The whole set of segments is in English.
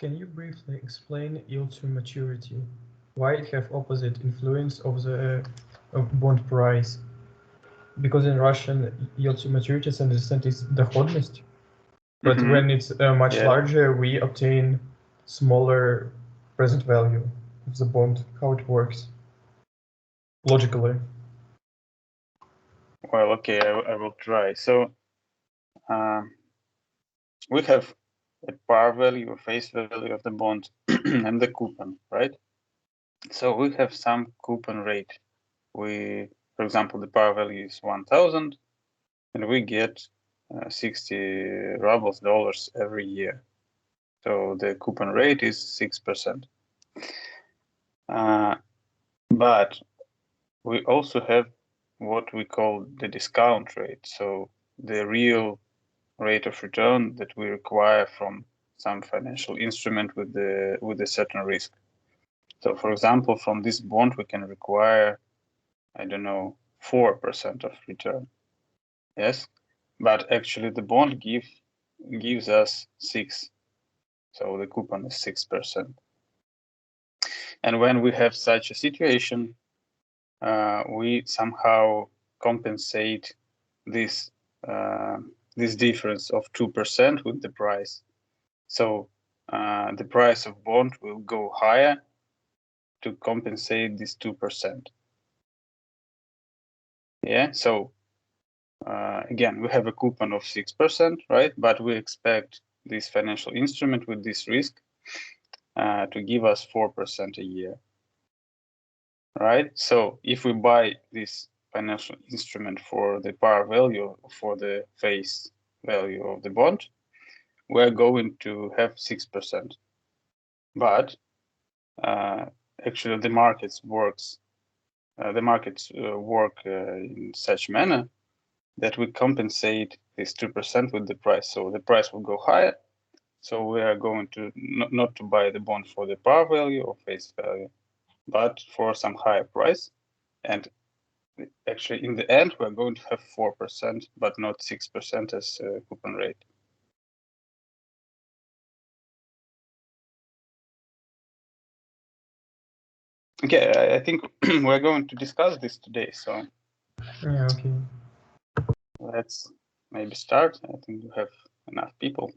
Can you briefly explain yield to maturity? Why it have opposite influence of the bond price? Because in Russian, yield to maturity, as I understand, is доходность. But when it's much larger, we obtain smaller present value of the bond. How it works logically? Well, okay, I will try. So we have a par value or face value of the bond and the coupon, right? So we have some coupon rate. For example, the par value is 1,000, and we get 60 rubles dollars every year. So the coupon rate is 6%. But we also have what we call the discount rate. So the real rate of return that we require from some financial instrument with a certain risk. So for example, from this bond, we can require, I don't know, 4% of return. Yes, but actually the bond gives us 6. So the coupon is 6%. And when we have such a situation, we somehow compensate this this difference of 2% with the price. So the price of bond will go higher to compensate this 2%. Yeah, so again, we have a coupon of 6%, right? But we expect this financial instrument with this risk to give us 4% a year, right? So if we buy this financial instrument for the par value, for the face value of the bond, we're going to have 6%. But actually, the markets work in such manner that we compensate this 2% with the price. So the price will go higher. So we are going to not to buy the bond for the par value or face value, but for some higher price. And actually, in the end, we're going to have 4%, but not 6% as coupon rate. Okay, I think we're going to discuss this today. So Yeah, okay. Let's maybe start. I think we have enough people.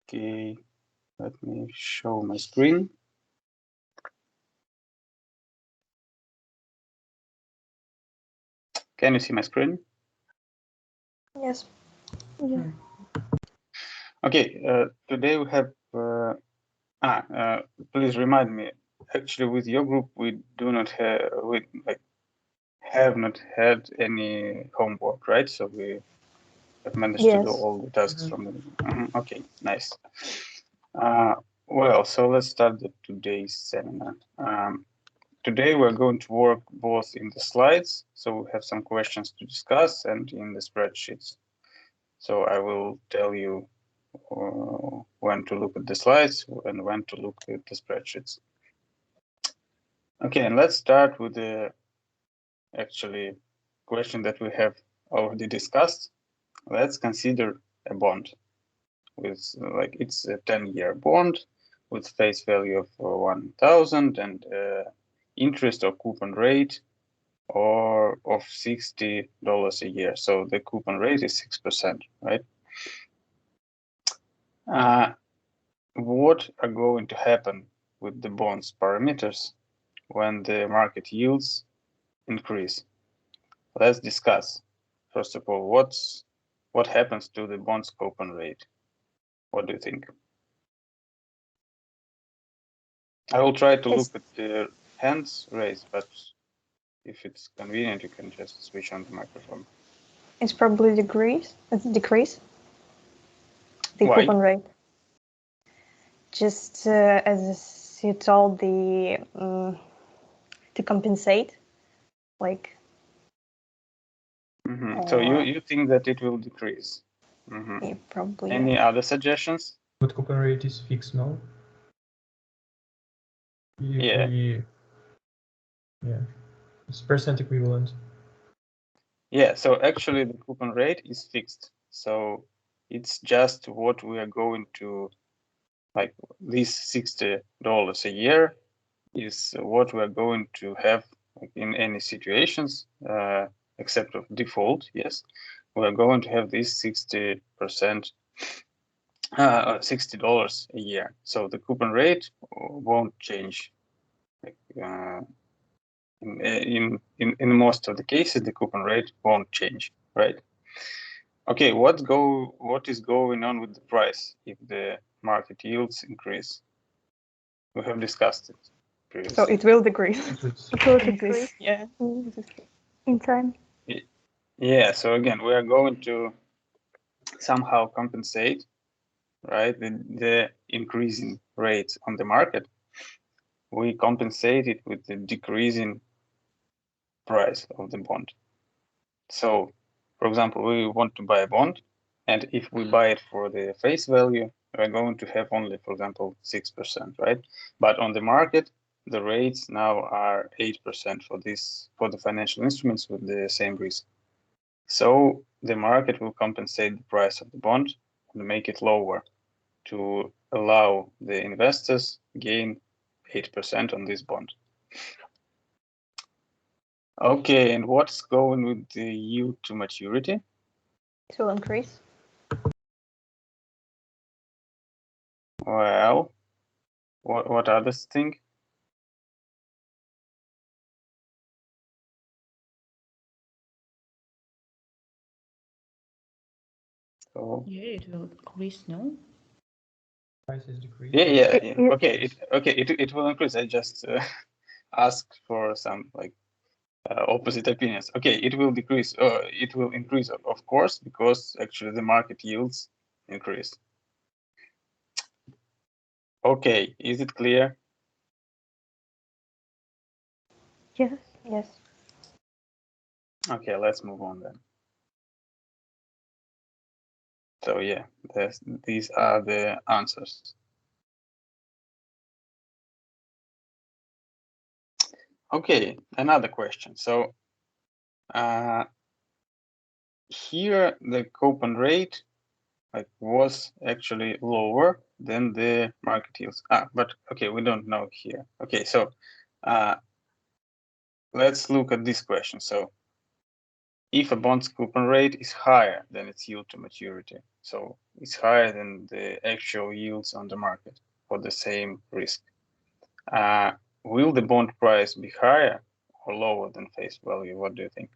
Okay, let me show my screen. Can you see my screen? Yes. Yeah. Okay, today we have, please remind me, actually with your group, we do not have, have not had any homework, right? So we have managed to do all the tasks from the, okay, nice. Well, so let's start today's seminar. Today we're going to work both in the slides, so we have some questions to discuss, and in the spreadsheets. So I will tell you when to look at the slides and when to look at the spreadsheets. Okay, and let's start with the actually question that we have already discussed. Let's consider a bond with it's a 10-year bond with face value of 1,000 and interest or coupon rate or of $60 a year. So the coupon rate is 6%, right? What are going to happen with the bonds parameters when the market yields increase? Let's discuss. First of all, what happens to the bonds coupon rate? What do you think? I will try to look at the hands raised, but if it's convenient, you can just switch on the microphone. It's probably decrease. The Why? coupon rate. Just as you told, to compensate, like. So you think that it will decrease? Yeah, probably. Any other suggestions? But coupon rate is fixed, no? Yeah. It's percent equivalent. Yeah, so actually the coupon rate is fixed. So it's just what we are going to, like this $60 a year is what we are going to have in any situations, except of default, yes. We are going to have this 60%, $60 a year. So the coupon rate won't change. In most of the cases, the coupon rate won't change, right? Okay, what is going on with the price if the market yields increase? We have discussed it previously. So it will decrease. It will decrease Yeah. in time. Yeah, so again, we are going to somehow compensate, right, the increasing rates on the market. We compensate it with the decreasing price of the bond. So, for example, we want to buy a bond, and if we buy it for the face value, we're going to have only, for example, 6%, right? But on the market, the rates now are 8% for the financial instruments with the same risk. So the market will compensate the price of the bond and make it lower to allow the investors gain 8% on this bond. Okay, and what's going with the yield to maturity? It will increase. Well, what others think? So Yeah, it will increase, no? Prices decrease. yeah. Okay, it will increase. I just asked for some like opposite opinions. Okay, it will decrease. It will increase, of course, because actually the market yields increase. Okay, is it clear? Yes. Yes. Okay, let's move on then. So yeah, these are the answers. Okay, another question. So here the coupon rate was actually lower than the market yields. But okay, we don't know here. Okay, so let's look at this question. So if a bond's coupon rate is higher than its yield to maturity, so it's higher than the actual yields on the market for the same risk, will the bond price be higher or lower than face value? What do you think?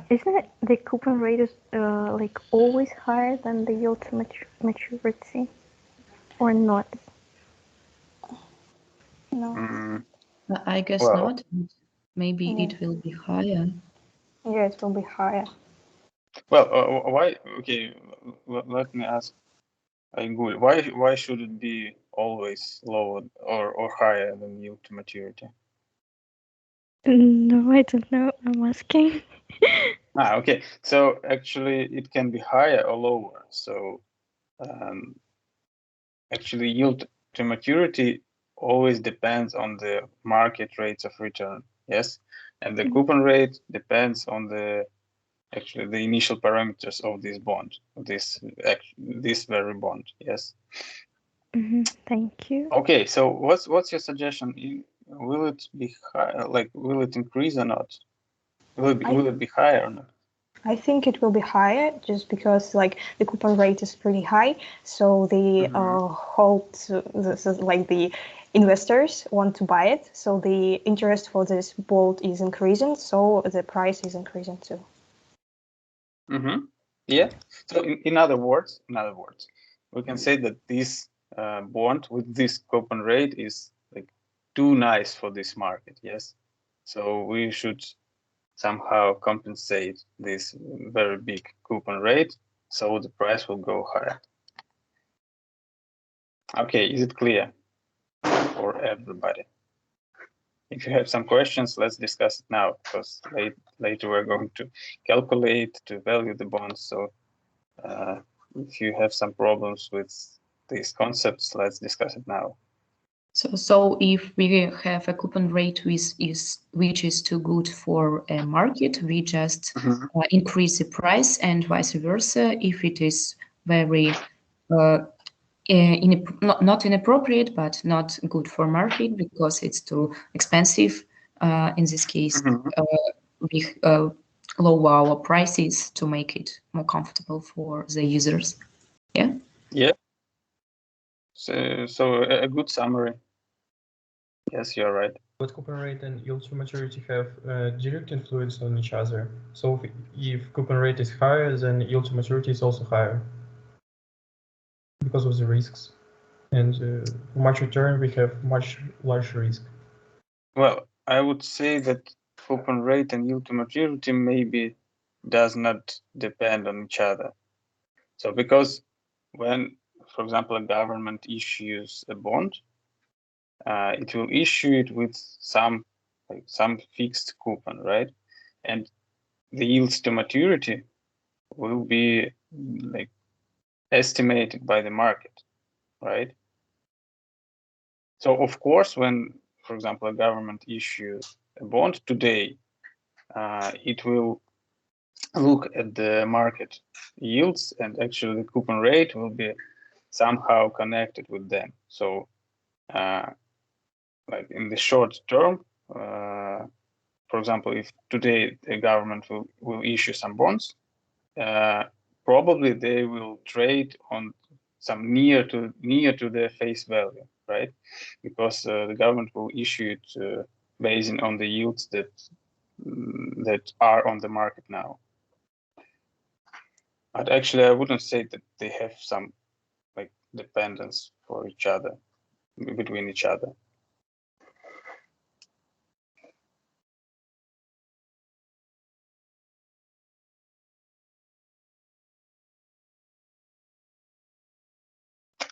Isn't it the coupon rate is like always higher than the yield to maturity, or not? No. I guess Well, not. Maybe Yeah. it will be higher. Yeah, it will be higher. Well, why? Okay, let me ask Aygul, why should it be always lower or higher than yield to maturity? No, I don't know. I'm asking. Okay. So actually, it can be higher or lower. So actually, yield to maturity always depends on the market rates of return. Yes, and the coupon rate depends on the initial parameters of this bond, this very bond. Yes. Thank you. Okay. So what's your suggestion? Will it be high? Like, will it increase or not? Will it be higher or not? I think it will be higher just because like the coupon rate is pretty high, so the the investors want to buy it, so the interest for this bond is increasing, so the price is increasing too. Yeah. So in other words, we can say that this bond with this coupon rate is like too nice for this market. Yes. So we should somehow compensate this very big coupon rate, so the price will go higher. Okay, is it clear for everybody? If you have some questions, let's discuss it now, because later we're going to calculate, to value the bonds. So if you have some problems with these concepts, let's discuss it now. So if we have a coupon rate which is too good for a market, we just increase the price, and vice versa. If it is very not inappropriate, but not good for market because it's too expensive, in this case, we lower our prices to make it more comfortable for the users. Yeah. Yeah. So a good summary. Yes, you're right. But coupon rate and yield to maturity have direct influence on each other. So if coupon rate is higher, then yield to maturity is also higher because of the risks. And for much return, we have much larger risk. Well, I would say that coupon rate and yield to maturity maybe does not depend on each other. So because when, for example, a government issues a bond, it will issue it with some fixed coupon, right? And the yields to maturity will be like estimated by the market, right? So of course, when, for example, a government issues a bond today, it will look at the market yields, and actually the coupon rate will be somehow connected with them. So like in the short term, for example, if today the government will issue some bonds, probably they will trade on some near to the face value, right? Because the government will issue it based on the yields that are on the market now. But actually, I wouldn't say that they have some like dependence for each other, between each other.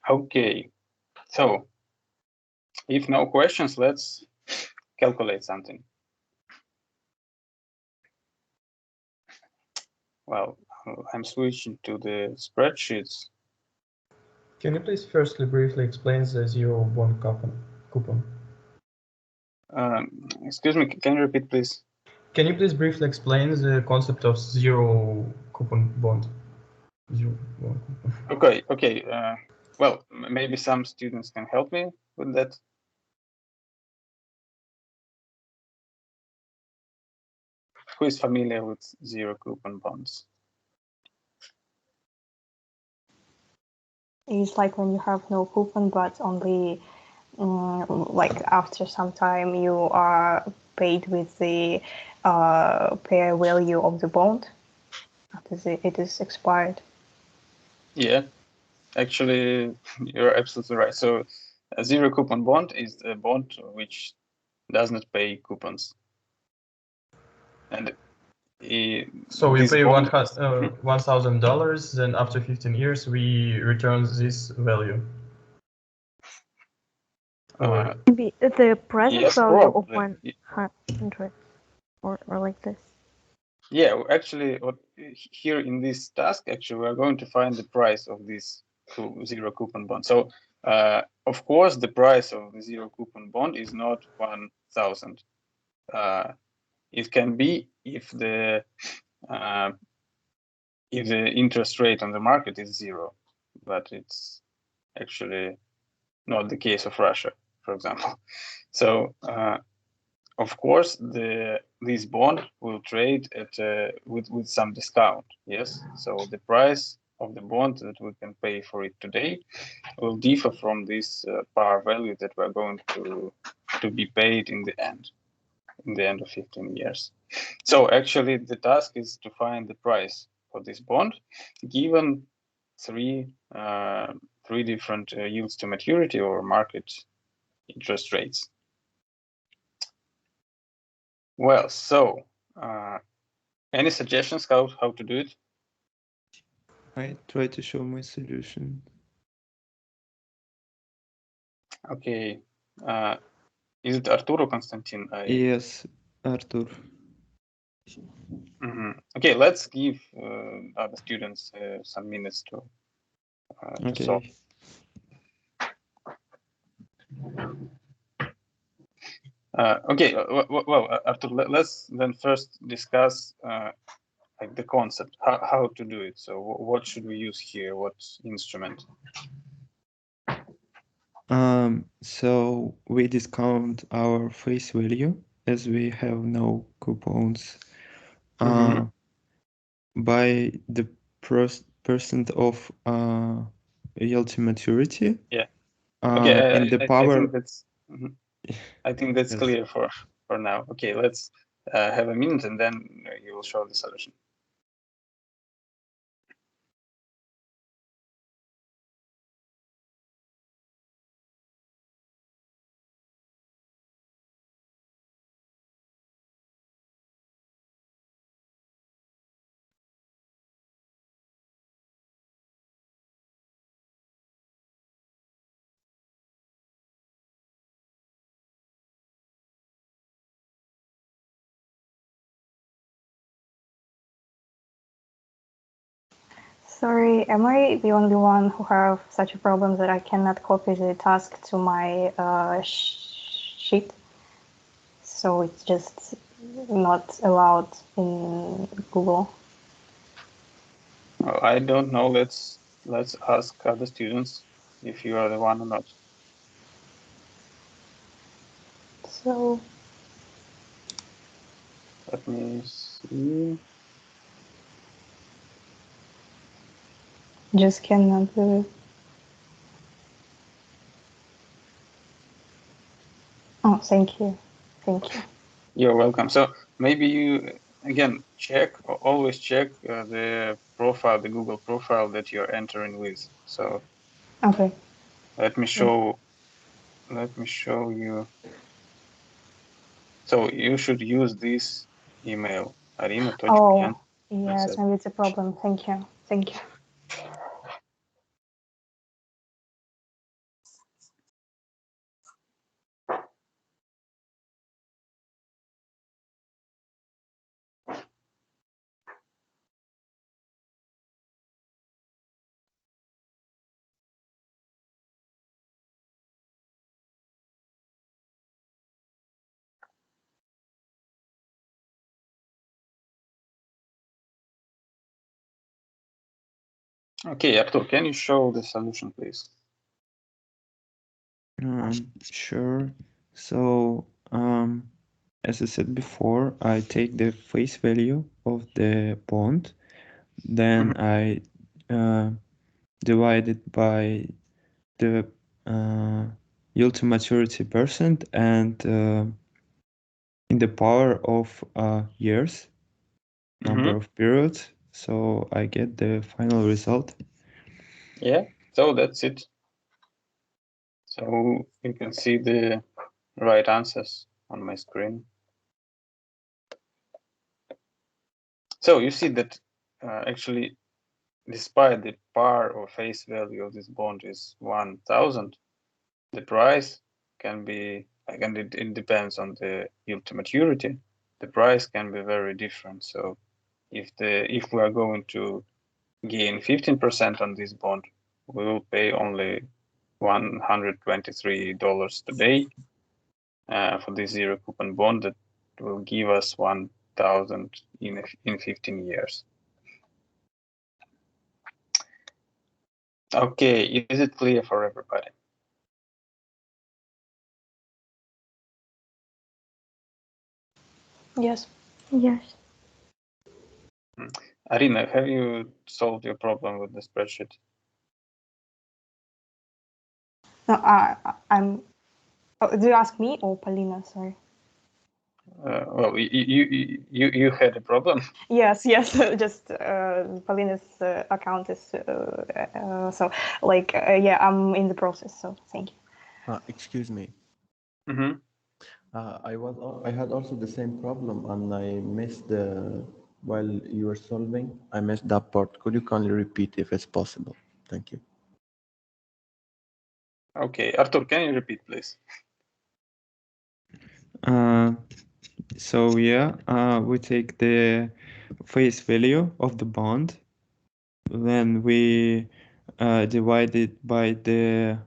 Okay, so if no questions, let's calculate something. Well, I'm switching to the spreadsheets. Can you please firstly briefly explain the zero bond coupon? Excuse me, can you repeat, please? Can you please briefly explain the concept of zero coupon bond? Zero bond coupon. Okay. Well, maybe some students can help me with that. Who is familiar with zero coupon bonds? It's like when you have no coupon, but only like after some time you are paid with the fair value of the bond after it is expired. Yeah, actually, you're absolutely right. So a zero coupon bond is a bond which does not pay coupons. And so we pay bond... $1,000, then after 15 years we return this value. Maybe the present yes, value probably. of 100 or like this. Yeah, actually, here in this task, actually, we are going to find the price of this zero coupon bond. So, of course, the price of the zero coupon bond is not 1,000. It can be if the interest rate on the market is zero, but it's actually not the case of Russia, for example. So, of course, this bond will trade at with some discount. Yes, so the price of the bond that we can pay for it today will differ from this par value that we're going to be paid in the end of 15 years. So actually, the task is to find the price for this bond, given three different yields to maturity or market interest rates. Well, so any suggestions how to do it? I try to show my solution. Okay. Is it Artur or Konstantin? Yes, Artur. Okay, let's give other students some minutes to solve. Okay. Okay, well, Arthur, let's then first discuss like the concept, how to do it. So what should we use here? What instrument? So we discount our face value as we have no coupons by the percent of yield to maturity. Yeah. Okay. In the power. I think that's Yes. clear for now. Okay, let's have a minute and then you will show the solution. Sorry, am I the only one who have such a problem that I cannot copy the task to my sheet? So it's just not allowed in Google. Well, I don't know. Let's ask other students if you are the one or not. So let me see. Just cannot do it. Oh, thank you. Thank you. You're welcome. So maybe you, again, always check the profile, the Google profile that you're entering with. So okay. Let me show you. So you should use this email, arina.yan. Oh, yes, maybe it's a problem. Thank you. Thank you. Okay, Artur, can you show the solution, please? Sure. So, as I said before, I take the face value of the bond, then I divide it by the yield to maturity percent and in the power of years, number of periods. So I get the final result. Yeah, so that's it. So you can see the right answers on my screen. So you see that actually, despite the par or face value of this bond is 1,000, the price can be, again, it depends on the yield to maturity. The price can be very different. So if we are going to gain 15% on this bond, we will pay only $123 today for this zero coupon bond that will give us 1,000 in 15 years. Okay, is it clear for everybody? Yes. Yes. Arina, have you solved your problem with the spreadsheet? No, I'm. Oh, do you ask me or Polina? Sorry. Well, you had a problem. Yes. Just Polina's account is so like yeah. I'm in the process. So thank you. Excuse me. Mm-hmm. I had also the same problem, and I missed while you were solving. I missed that part. Could you kindly repeat if it's possible? Thank you. Okay, Artur, can you repeat, please? So yeah, we take the face value of the bond, then we divide it by the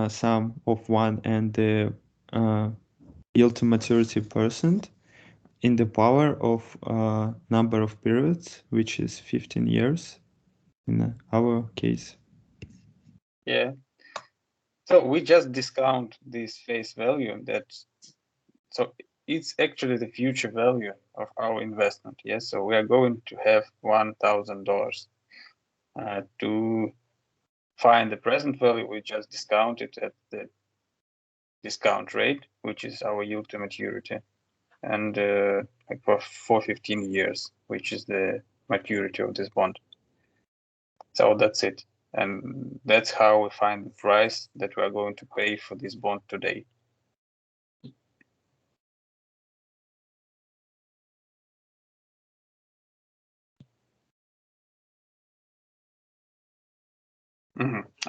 sum of 1 and the yield to maturity percent in the power of number of periods, which is 15 years in our case. Yeah. So we just discount this face value. So it's actually the future value of our investment. Yes. So we are going to have $1,000. To find the present value, we just discount it at the discount rate, which is our yield to maturity, and like for 15 years, which is the maturity of this bond. So that's it. And that's how we find the price that we are going to pay for this bond today.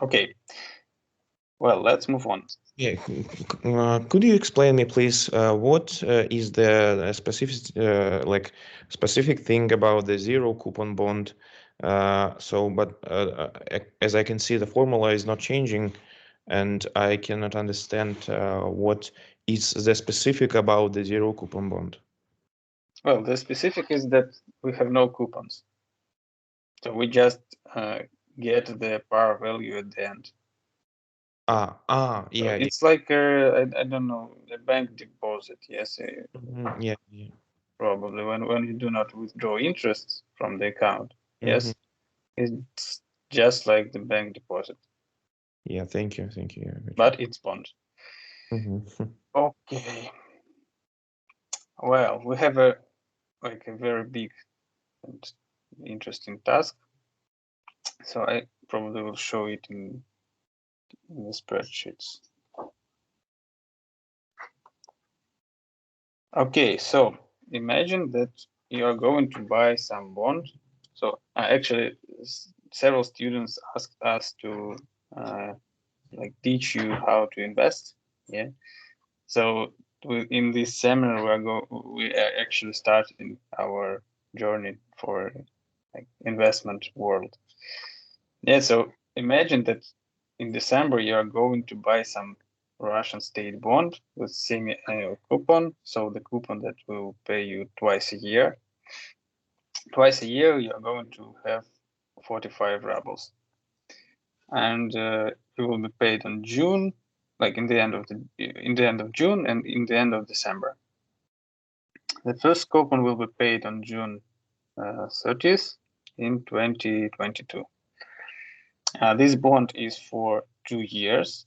Okay. Well, let's move on. Yeah, could you explain me, please, what is the specific thing about the zero coupon bond? But as I can see, the formula is not changing, and I cannot understand what is the specific about the zero coupon bond. Well, the specific is that we have no coupons. So we just get the par value at the end. Yeah. So it's like I don't know, a bank deposit. Yes. Yeah. Probably when you do not withdraw interest from the account. Yes. It's just like the bank deposit. Yeah. Thank you. But it's bond. Okay. Well, we have a very big and interesting task. So I probably will show it in the spreadsheets. Okay, so imagine that you are going to buy some bond. So actually, several students asked us to teach you how to invest. Yeah. So in this seminar, we are actually starting our journey for investment world. Yeah. So imagine that in December you are going to buy some Russian state bond with semi-annual coupon. So the coupon that will pay you twice a year. Twice a year you are going to have 45 rubles, and you will be paid on June, like in the end of June and in the end of December. The first coupon will be paid on June 30th in 2022. This bond is for 2 years.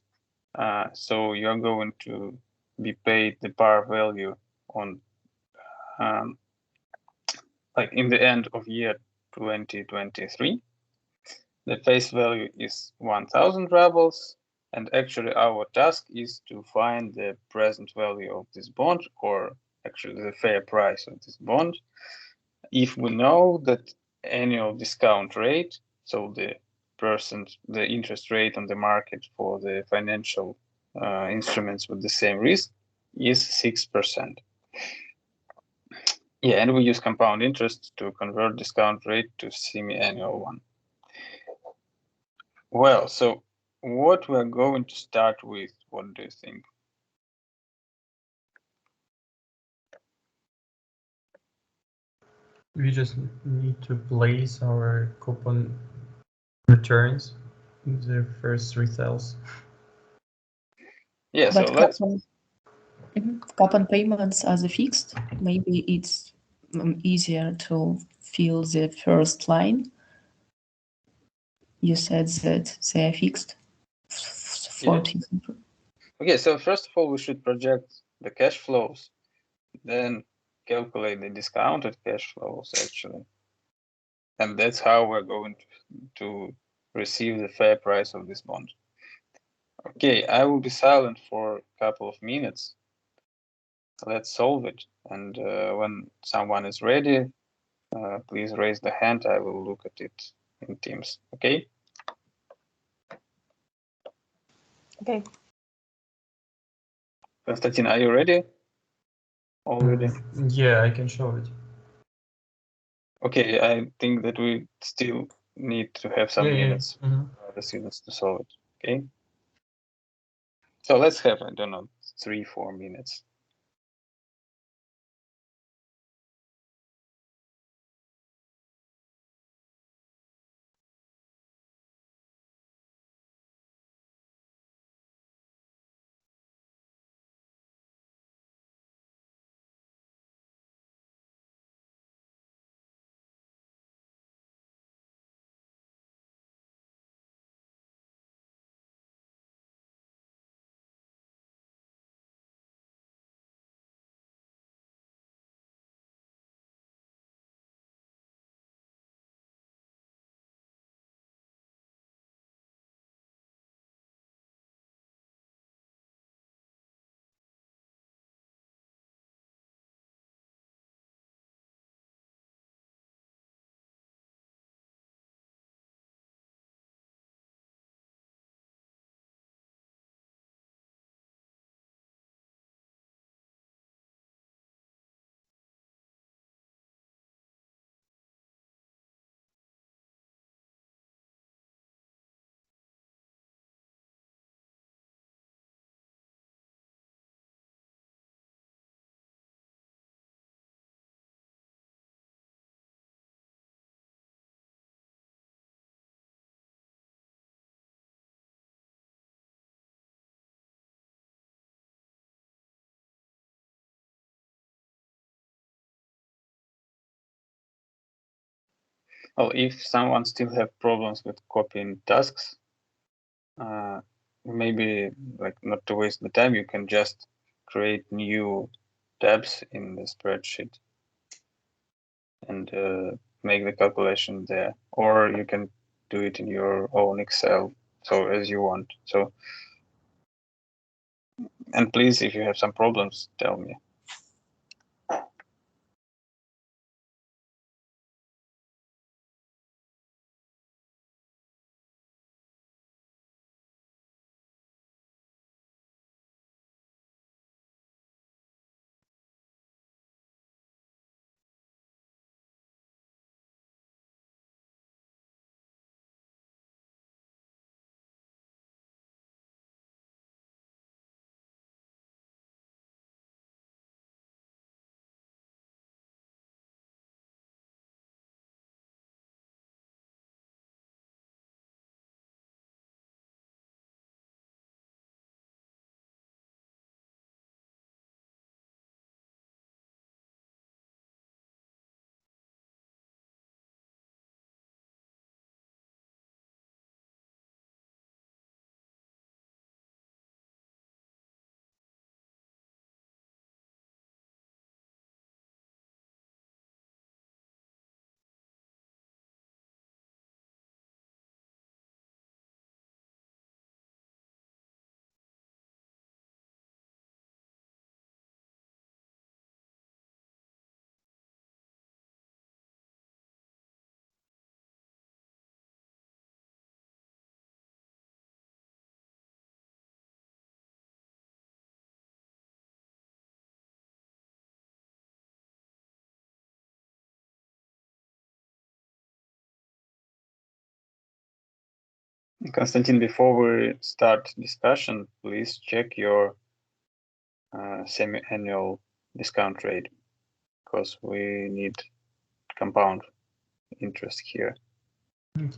So you're going to be paid the par value on in the end of year 2023. The face value is 1,000 rubles, and actually our task is to find the present value of this bond, or actually the fair price of this bond. If we know that annual discount rate, so the interest rate on the market for the financial instruments with the same risk is 6%. Yeah, and we use compound interest to convert discount rate to semi-annual one. Well, so what we're going to start with, what do you think? We just need to place our coupon returns in the first 3 cells. Yeah, But so let's... coupon payments are the fixed. Maybe it's easier to fill the first line. You said that they are fixed. 40. Yeah. Okay, so first of all, we should project the cash flows, then calculate the discounted cash flows actually. And that's how we're going to receive the fair price of this bond. Okay, I will be silent for a couple of minutes. Let's solve it. And when someone is ready, please raise the hand. I will look at it in Teams. Okay? Okay. Konstantin, are you ready? Already? Yeah, I can show it. Okay, I think that we still need to have some minutes for the students to solve it. Okay? So let's have, I don't know, 3-4 minutes. Well, if someone still have problems with copying tasks, maybe like not to waste the time, you can just create new tabs in the spreadsheet and make the calculation there, or you can do it in your own Excel, so as you want. So, and please, if you have some problems, tell me. Konstantin, before we start discussion, please check your semi-annual discount rate, because we need compound interest here. Okay.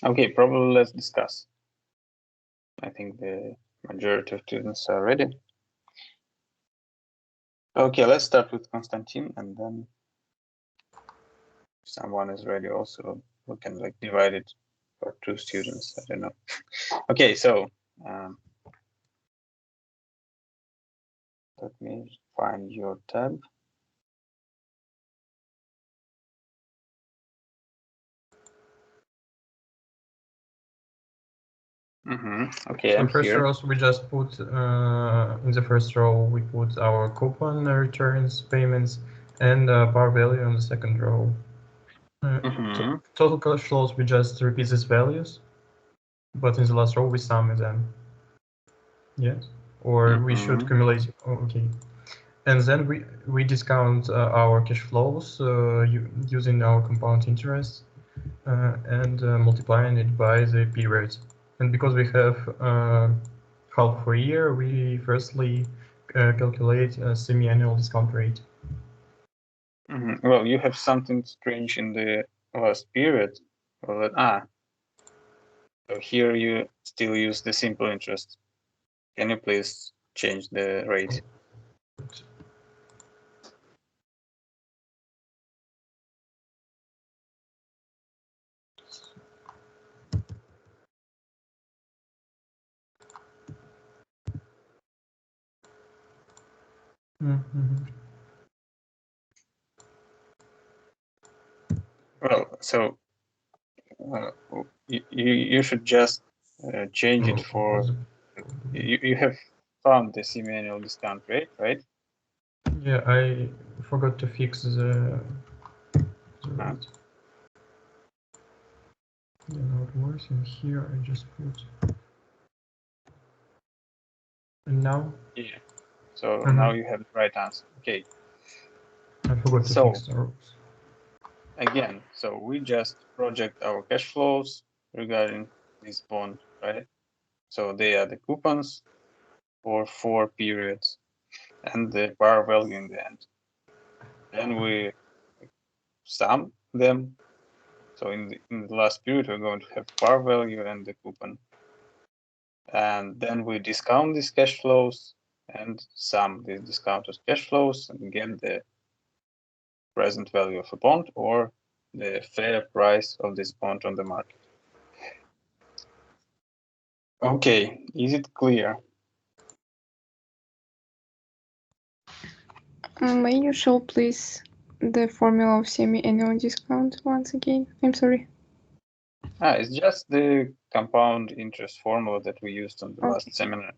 Okay, probably let's discuss. I think the majority of students are ready. Okay, let's start with Konstantin, and then if someone is ready also, we can like divide it for 2 students. I don't know. Okay, so let me find your tab. Okay, So I'm first here. rows we just put in the first row we put our coupon returns payments and par value on the second row. Total cash flows we just repeat these values, but in the last row we sum them. Yes, or we should cumulate. Oh, okay, and then we discount our cash flows using our compound interest and multiplying it by the period. And because we have half a year, we firstly calculate a semi-annual discount rate. Well, you have something strange in the last period. Well, so here you still use the simple interest. Can you please change the rate? Well, so you should just change it for you have found the semi-annual discount rate, right? Yeah, I forgot to fix the rate. Yeah, now it works. And here I just put. And now? Yeah. So now you have the right answer. Okay. I forgot to fix the rows. Again, so we just project our cash flows regarding this bond, right? So they are the coupons for 4 periods and the par value in the end. Then we sum them. So in the last period, we're going to have par value and the coupon. And then we discount these cash flows and sum these discounted cash flows and get the present value of a bond or the fair price of this bond on the market. Okay, is it clear? May you show, please, the formula of semi-annual discount once again? I'm sorry. It's just the compound interest formula that we used on the last seminar.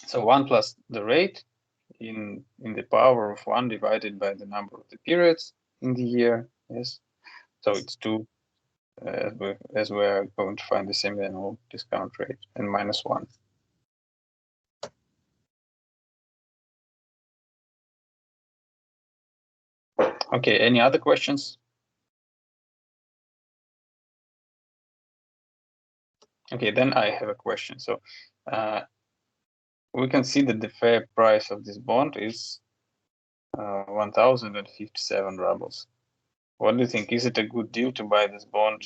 So 1 plus the rate in the power of 1 divided by the number of the periods in the year. Yes. So it's 2 as we are going to find the semi-annual discount rate and minus 1. Okay, any other questions? Okay, then I have a question. So we can see that the fair price of this bond is 1,057 rubles. What do you think? Is it a good deal to buy this bond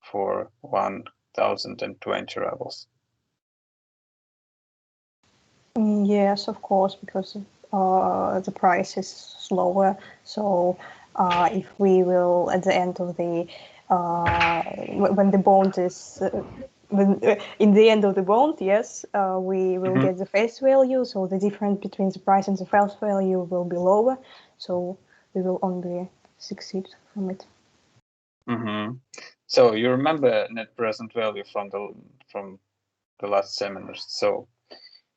for 1,020 rubles? Yes, of course, because the price is lower. So if we will, at the end of the, when the bond is, in the end of the bond, yes, we will get the face value. So the difference between the price and the face value will be lower. So we will only succeed from it. So you remember net present value from the last seminars. So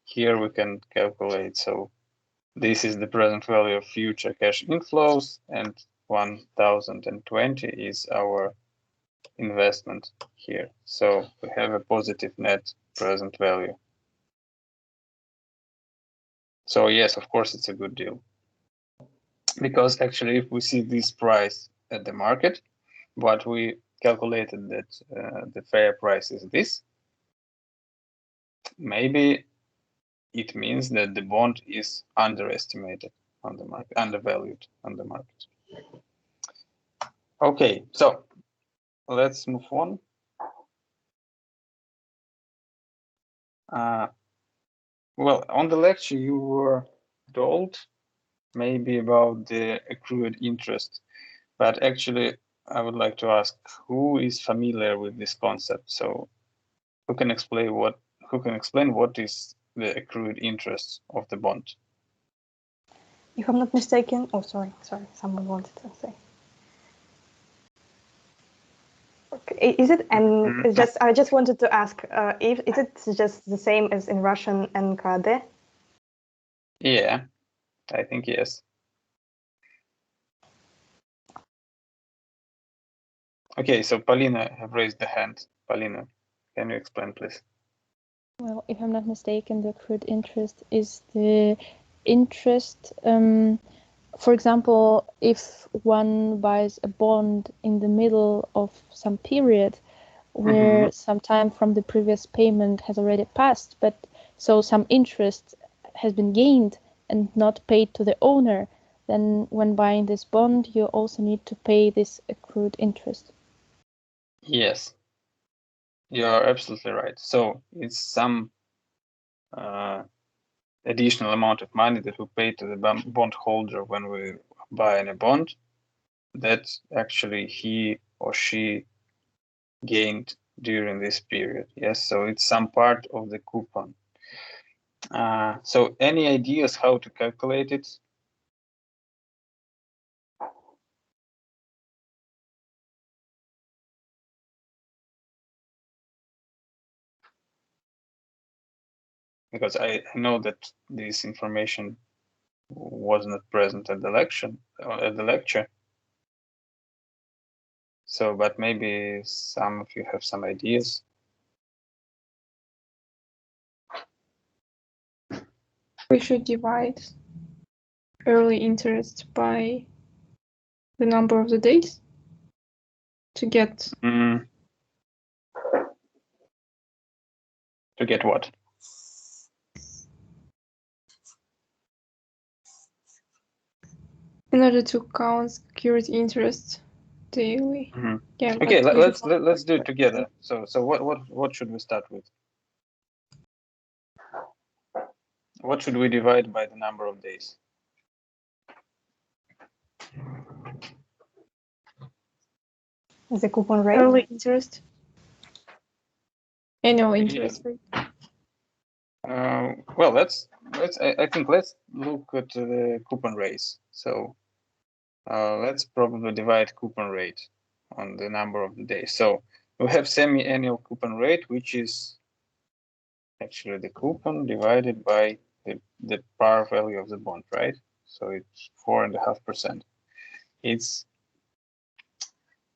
here we can calculate. So this is the present value of future cash inflows, and 1,020 is our investment here. So we have a positive net present value. So yes, of course, it's a good deal. Because actually, if we see this price at the market, but we calculated that the fair price is this, maybe it means that the bond is underestimated on the market, undervalued on the market. Okay, so let's move on. Well, on the lecture you were told maybe about the accrued interest, but actually I would like to ask who is familiar with this concept. So who can explain what is the accrued interest of the bond? If I'm not mistaken, oh sorry, someone wanted to say. Okay, is it and just I just wanted to ask if is it just the same as in Russian NKD? Yeah, I think yes. Okay, so Polina have raised the hand. Polina, can you explain, please? Well, if I'm not mistaken, the accrued interest is the interest. For example, if one buys a bond in the middle of some period where some time from the previous payment has already passed, but so some interest has been gained and not paid to the owner, then when buying this bond, you also need to pay this accrued interest. Yes, you are absolutely right. So it's some additional amount of money that we pay to the bond holder when we buy a bond that actually he or she gained during this period. Yes, so it's some part of the coupon. So any ideas how to calculate it? Because I know that this information was not present at the lecture. So, but maybe some of you have some ideas. We should divide early interest by the number of the days to get. To get what? In order to count secured interest daily. Yeah. Okay, let's do it together. So what should we start with? What should we divide by the number of days? The coupon rate? Early interest. Annual interest rate. Well, I think let's look at the coupon rates. So let's probably divide coupon rate on the number of the days. So we have semi-annual coupon rate, which is actually the coupon divided by the par value of the bond, right? So it's 4.5%. It's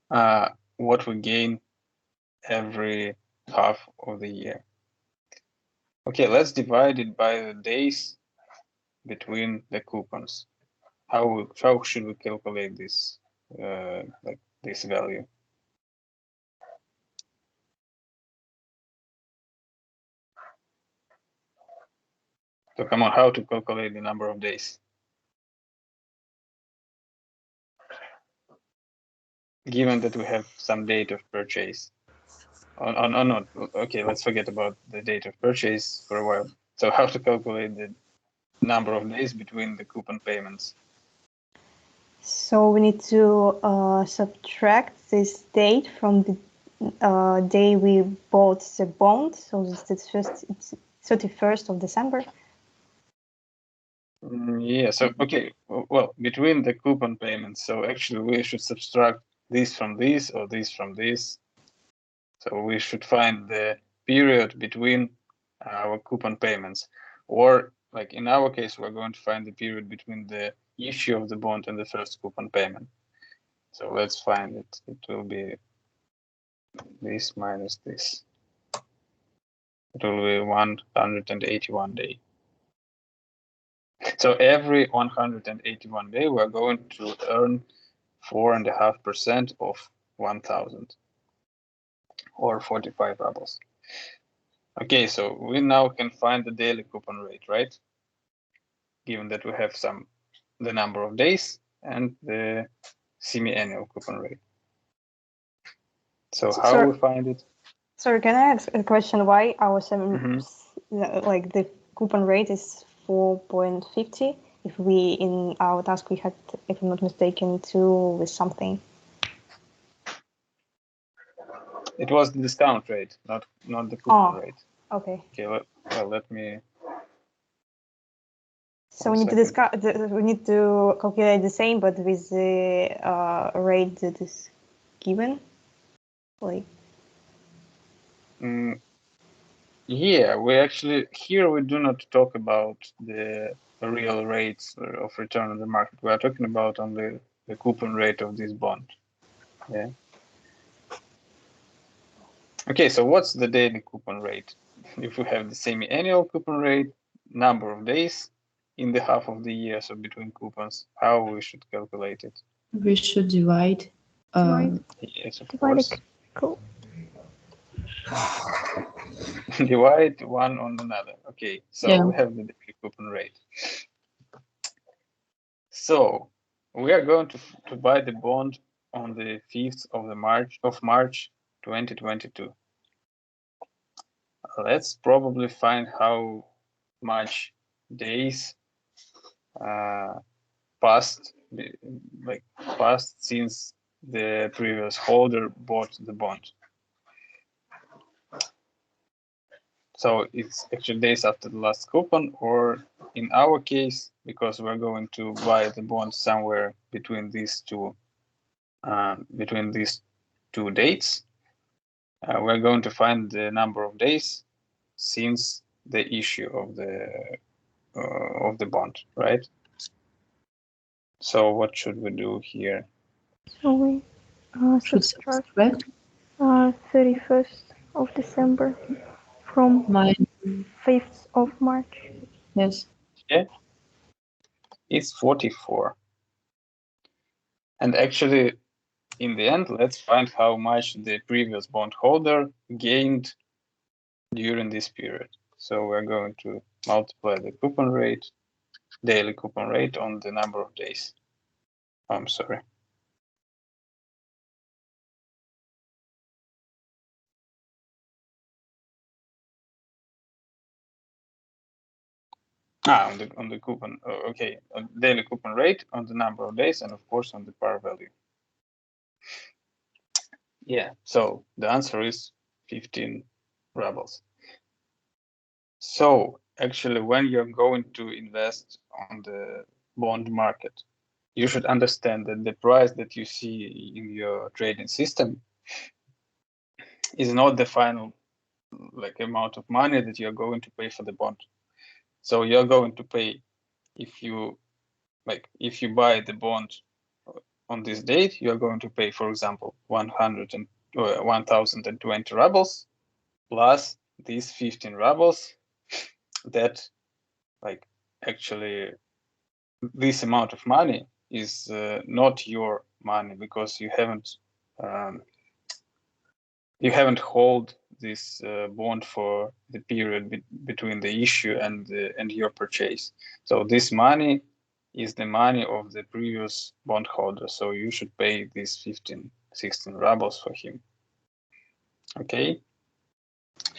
what we gain every half of the year. Okay, let's divide it by the days between the coupons. How should we calculate this, like this value? So come on, how to calculate the number of days? Given that we have some date of purchase. No, okay, let's forget about the date of purchase for a while. So how to calculate the number of days between the coupon payments? So we need to subtract this date from the day we bought the bond. So it's 31st of December. Yeah, so okay, well, between the coupon payments, so actually we should subtract this from this or this from this. So we should find the period between our coupon payments, or like in our case, we're going to find the period between the issue of the bond and the first coupon payment. So let's find it. It will be this minus this. It will be 181 day. So every 181 day, we're going to earn 4.5% of 1,000 or 45 rubles. Okay, so we now can find the daily coupon rate, right? Given that we have the number of days and the semi-annual coupon rate. So how Sorry. we find it? Sorry, can I ask a question? Why our Mhm. like the coupon rate is 4.50? If we in our task we had, if I'm not mistaken, 2 with something. It was the discount rate, not the coupon Oh, rate. okay. Okay, let me. So One we need to second. discuss. We need to calculate the same, but with the rate that is given. Like. Yeah, we actually here we do not talk about the real rates of return on the market. We are talking about only the coupon rate of this bond. Yeah. Okay, so what's the daily coupon rate? If we have the semi-annual coupon rate, number of days in the half of the year, so between coupons, how we should calculate it? We should divide. Yes, of Divide course. it. Cool. Divide one on another. Okay, so Yeah. we have the daily coupon rate. So we are going to buy the bond on the 5th of March 2022. Let's probably find how much days passed since the previous holder bought the bond. So it's actually days after the last coupon, or in our case, because we're going to buy the bond somewhere between these two dates, we're going to find the number of days since the issue of the bond, right? So what should we do here? So we Should subtract subtract 31st of December from my 5th of March. yes. Yeah, it's 44. And actually, in the end, let's find how much the previous bondholder gained during this period. So we're going to multiply the coupon rate, daily coupon rate, on the number of days. I'm sorry. On the coupon. Okay, daily coupon rate on the number of days, and of course on the par value. Yeah, so the answer is 15 rubles. So actually, when you're going to invest on the bond market, you should understand that the price that you see in your trading system is not the final amount of money that you're going to pay for the bond. So you're going to pay, if you buy the bond on this date, you're going to pay, for example, 1,020 rubles plus these 15 rubles that actually this amount of money is not your money, because you haven't hold this bond for the period between the issue and your purchase. So this money is the money of the previous bondholder. So you should pay these 16 rubles for him. Okay.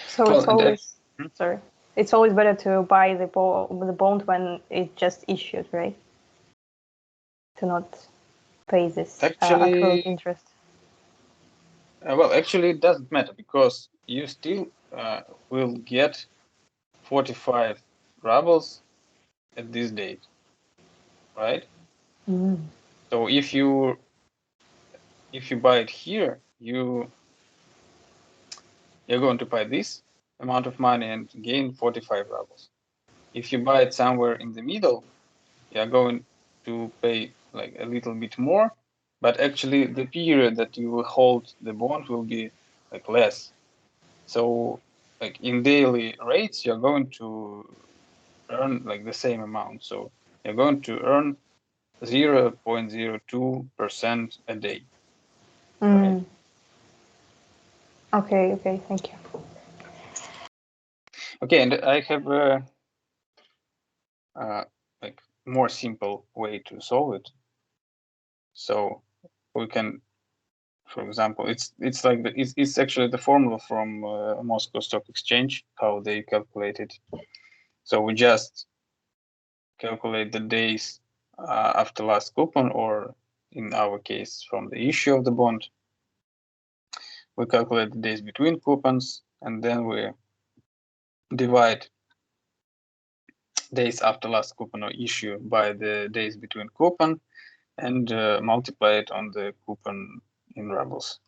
So Well, it's always it's always better to buy the bond when it just issued, right? To not pay this accrued interest. Well, actually, it doesn't matter, because you still will get 45 rubles at this date, right? So if you buy it here, you're going to pay this amount of money and gain 45 rubles. If you buy it somewhere in the middle, you're going to pay a little bit more, but actually the period that you will hold the bond will be less. So in daily rates, you're going to earn the same amount. So you're going to earn 0.02% a day. Right? Okay, thank you. Okay, and I have a more simple way to solve it. So we can for example, it's like it's actually the formula from Moscow Stock Exchange, how they calculate it. So we just calculate the days after last coupon, or in our case, from the issue of the bond. We calculate the days between coupons, and then we divide days after last coupon or issue by the days between coupon, and multiply it on the coupon in rubles,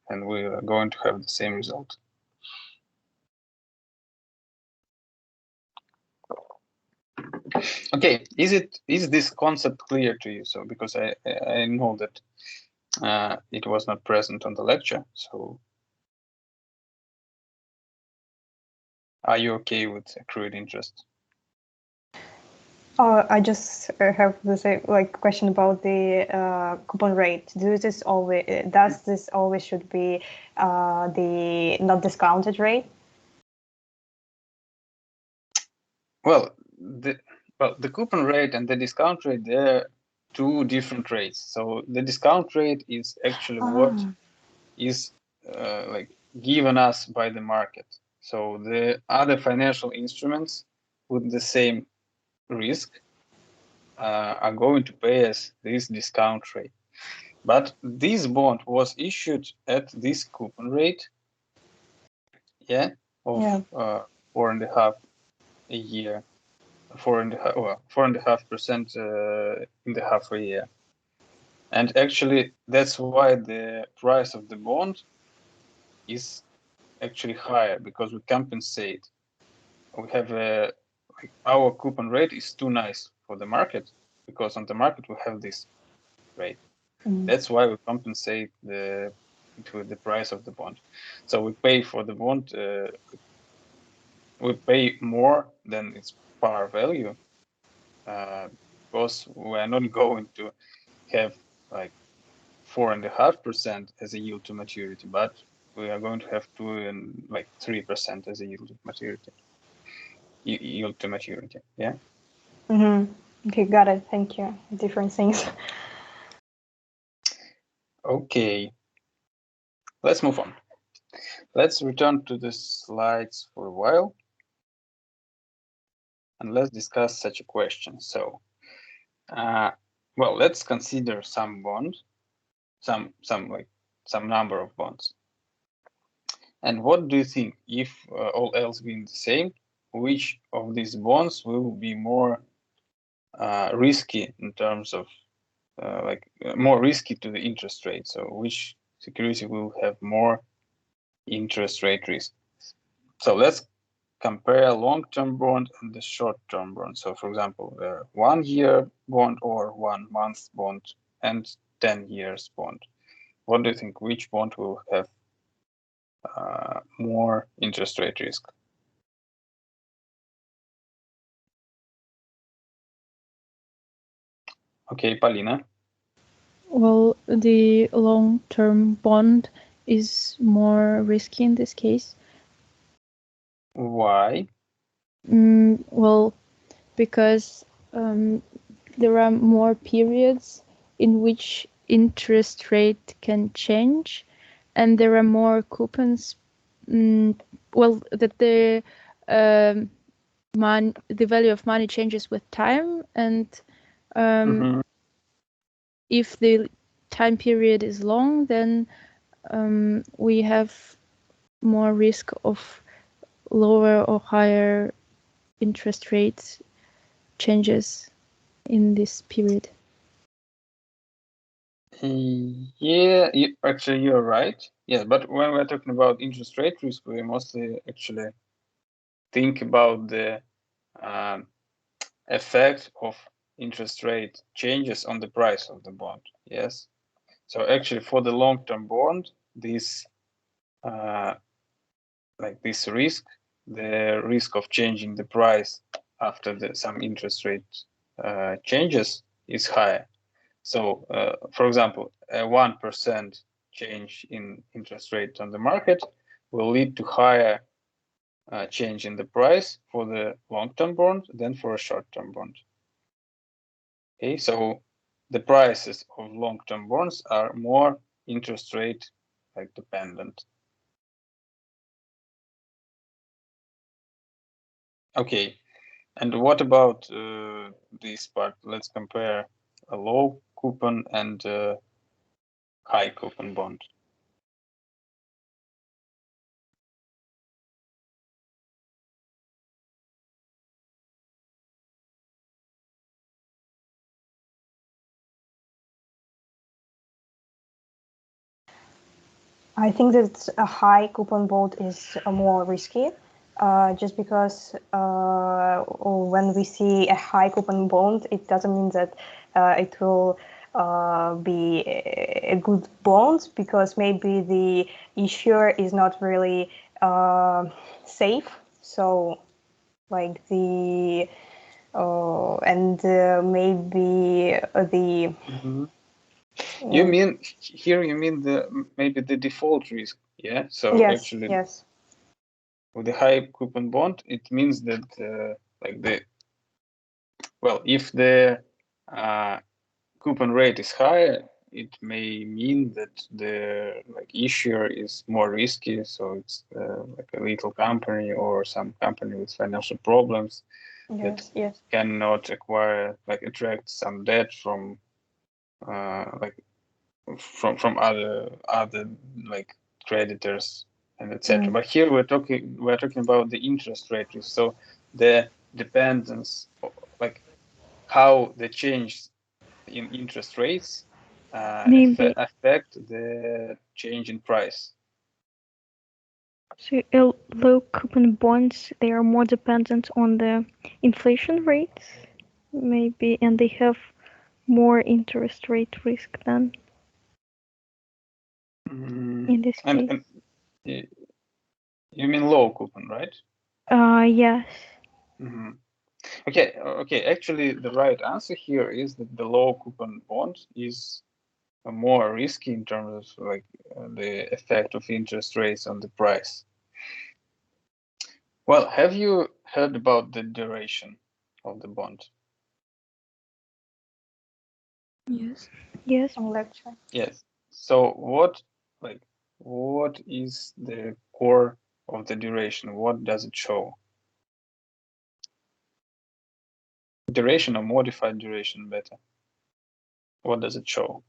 and we are going to have the same result. Okay, is this concept clear to you? So because I know that it was not present on the lecture, so are you okay with accrued interest? I just have the same question about the coupon rate. Does this always should be the not discounted rate? Well, the coupon rate and the discount rate, they're two different rates. So the discount rate is actually what is like given us by the market. So the other financial instruments with the same risk are going to pay us this discount rate. But this bond was issued at this coupon rate, of 4.5 a year, 4.5% in the half a year. And actually, that's why the price of the bond is actually higher, because we compensate. We have our coupon rate is too nice for the market, because on the market we have this rate. That's why we compensate to the price of the bond. So we pay for the bond, we pay more than its par value, because we are not going to have like 4.5% as a yield to maturity, but we are going to have 3% as a yield to maturity. Yield to maturity, yeah. Okay, got it. Thank you. Different things. Okay, let's move on. Let's return to the slides for a while, and let's discuss such a question. So, well, let's consider some bond, some number of bonds. And what do you think, if all else being the same, which of these bonds will be more risky in terms of more risky to the interest rate? So which security will have more interest rate risk? So let's compare long-term bond and the short-term bond. So for example, 1 year bond or 1 month bond and 10 years bond. What do you think, which bond will have more interest rate risk? Okay, Paulina. Well, the long-term bond is more risky in this case. Why? Well, because there are more periods in which interest rate can change, and there are more coupons. Well, that the value of money changes with time, and if the time period is long, then we have more risk of lower or higher interest rate changes in this period. Yeah, actually you're right. Yes, but when we're talking about interest rate risk, we mostly actually think about the effect of interest rate changes on the price of the bond. Yes. So actually, for the long-term bond, this this risk, the risk of changing the price after some interest rate changes is higher. So, for example, a 1% change in interest rate on the market will lead to higher change in the price for the long-term bond than for a short-term bond. Okay, so the prices of long-term bonds are more interest rate like dependent. Okay, and what about this part? Let's compare a low coupon and high coupon bond. I think that a high coupon bond is more risky, just because when we see a high coupon bond, it doesn't mean that it will be a good bond, because maybe the issuer is not really safe. So, like the and maybe the. You mean here? You mean maybe the default risk? Yeah. So yes, actually, yes. with the high coupon bond, it means that if the coupon rate is higher, it may mean that the issuer is more risky. So it's like a little company or some company with financial problems that cannot attract some debt from from other creditors and etc. But here we're talking about the interest rate risk. So the dependence, how the change in interest rates affect the change in price. So low coupon bonds, they are more dependent on the inflation rates, maybe, and they have more interest rate risk than in this case. And you mean low coupon, right? Yes. Mm-hmm. Okay. Actually, the right answer here is that the low coupon bond is more risky in terms of the effect of interest rates on the price. Well, have you heard about the duration of the bond? Yes. Yes. On lecture. Yes. So what is the core of the duration? What does it show? Duration or modified duration better? What does it show?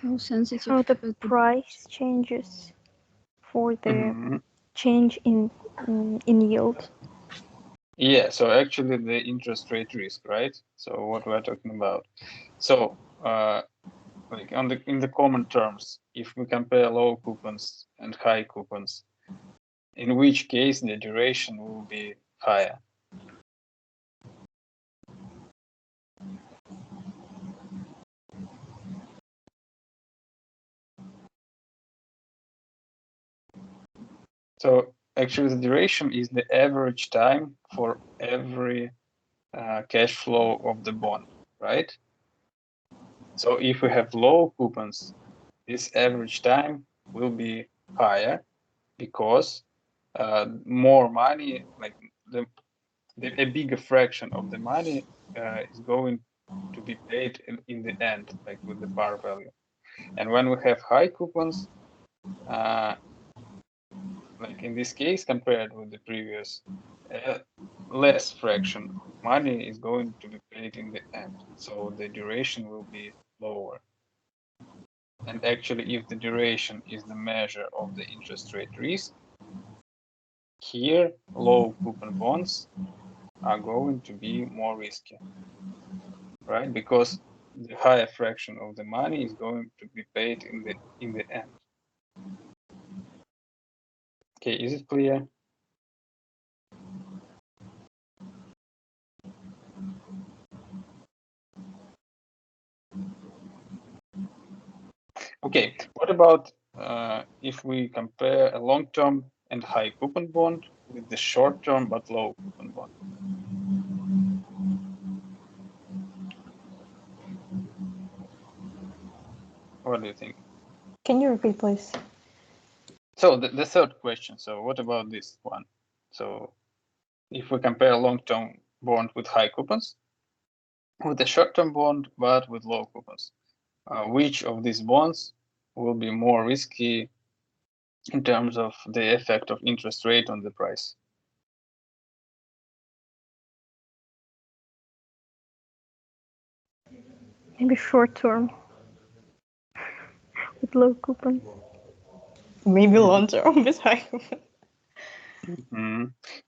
How sensitive? How the price changes for the change in yield. Yeah, so actually the interest rate risk, right? So what we're talking about. So in the common terms, if we compare low coupons and high coupons, in which case the duration will be higher? So actually the duration is the average time for every cash flow of the bond, right? So if we have low coupons, this average time will be higher because more money, a bigger fraction of the money is going to be paid in the end, with the par value. And when we have high coupons, in this case, compared with the previous, less fraction of money is going to be paid in the end. So the duration will be lower. And actually, if the duration is the measure of the interest rate risk, here low coupon bonds are going to be more risky, right? Because the higher fraction of the money is going to be paid in the end. Okay, is it clear? Okay, what about if we compare a long-term and high coupon bond with the short-term but low coupon bond? What do you think? Can you repeat, please? So the third question. So what about this one? So if we compare a long-term bond with high coupons, with a short-term bond but with low coupons, which of these bonds will be more risky in terms of the effect of interest rate on the price. Maybe short term with low coupons. Maybe long term with high coupon.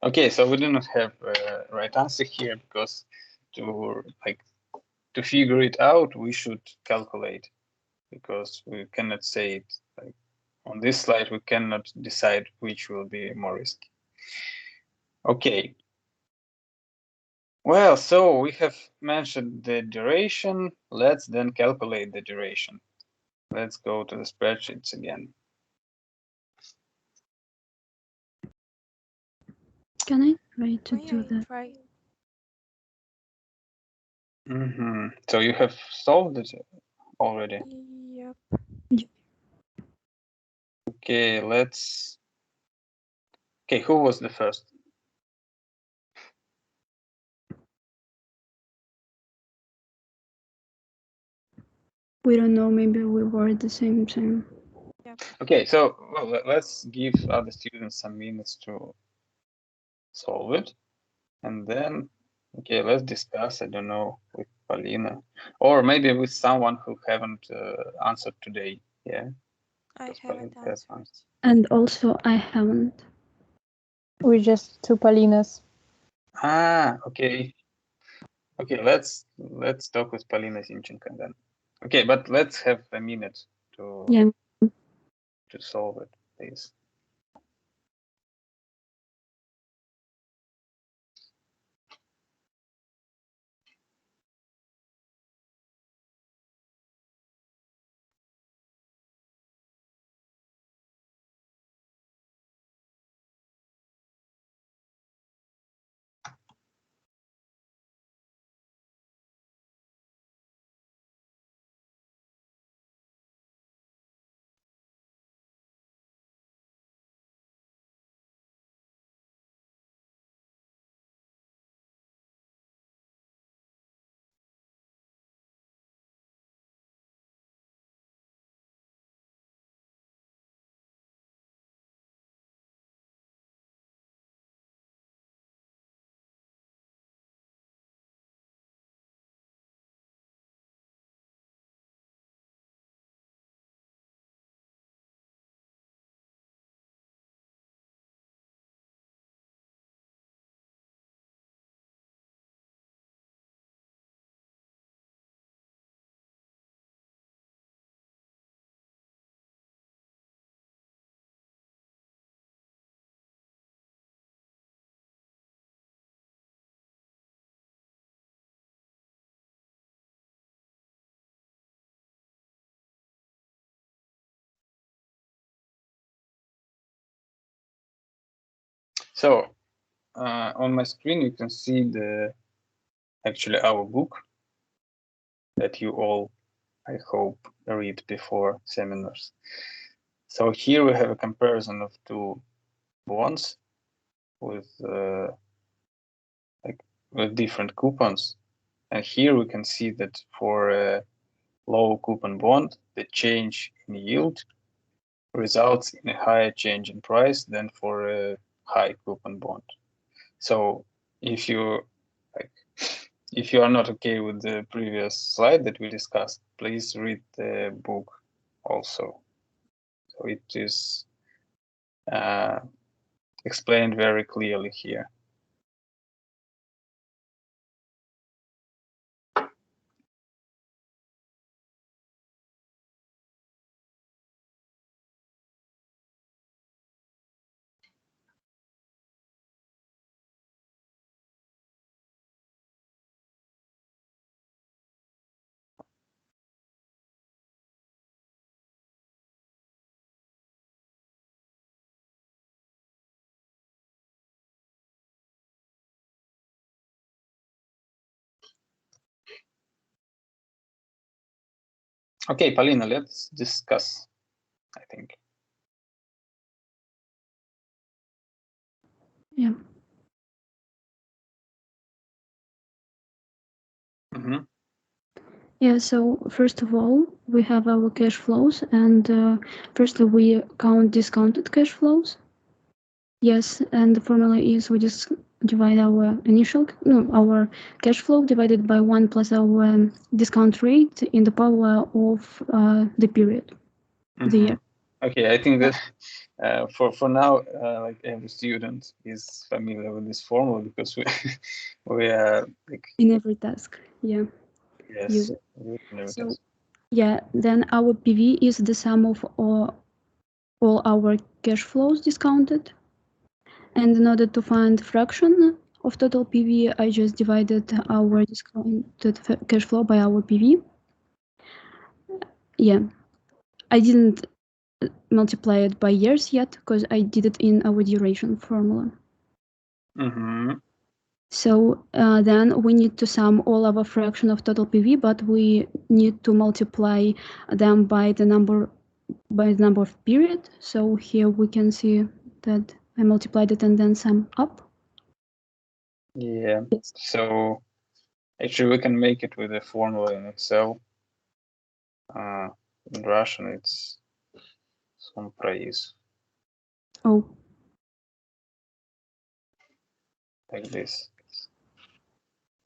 Okay, so we do not have a right answer here because to figure it out, we should calculate, because we cannot say it like on this slide. We cannot decide which will be more risky. Okay. Well, so we have mentioned the duration. Let's then calculate the duration. Let's go to the spreadsheets again. Can I try to do that? So you have solved it already? Yep. Okay, let's. Okay, who was the first? We don't know, maybe we were at the same time. Okay, so well, let's give other students some minutes to solve it. And then, okay, let's discuss, I don't know, with Paulina, or maybe with someone who haven't answered today, yeah? I Because haven't Paulina has answered. And also I haven't. We just two Paulinas. Ah, okay. Okay, let's talk with Paulina Zinchenko then. Okay, but let's have a minute to solve it, please. So on my screen, you can see actually our book that you all, I hope, read before seminars. So here we have a comparison of two bonds with with different coupons, and here we can see that for a low coupon bond, the change in yield results in a higher change in price than for a high coupon bond. So if you are not okay with the previous slide that we discussed, please read the book also. So it is explained very clearly here. Okay, Paulina, let's discuss, I think. Yeah. Yeah, so first of all, we have our cash flows, and firstly we count discounted cash flows. Yes, and the formula is we just divide our our cash flow divided by 1 plus our discount rate in the power of the period, the year. Okay, I think that for now, like every student is familiar with this formula because we are like in every task. Yeah. yes, Use it. in every So task. yeah, then our PV is the sum of all our cash flows discounted. And in order to find fraction of total PV, I just divided our discounted cash flow by our PV. Yeah, I didn't multiply it by years yet because I did it in our duration formula. So then we need to sum all our fraction of total PV, but we need to multiply them by the number of period. So here we can see that I multiplied it and then sum up. Yeah. So actually, we can make it with a formula in Excel. In Russian, it's some price. Oh. Like this.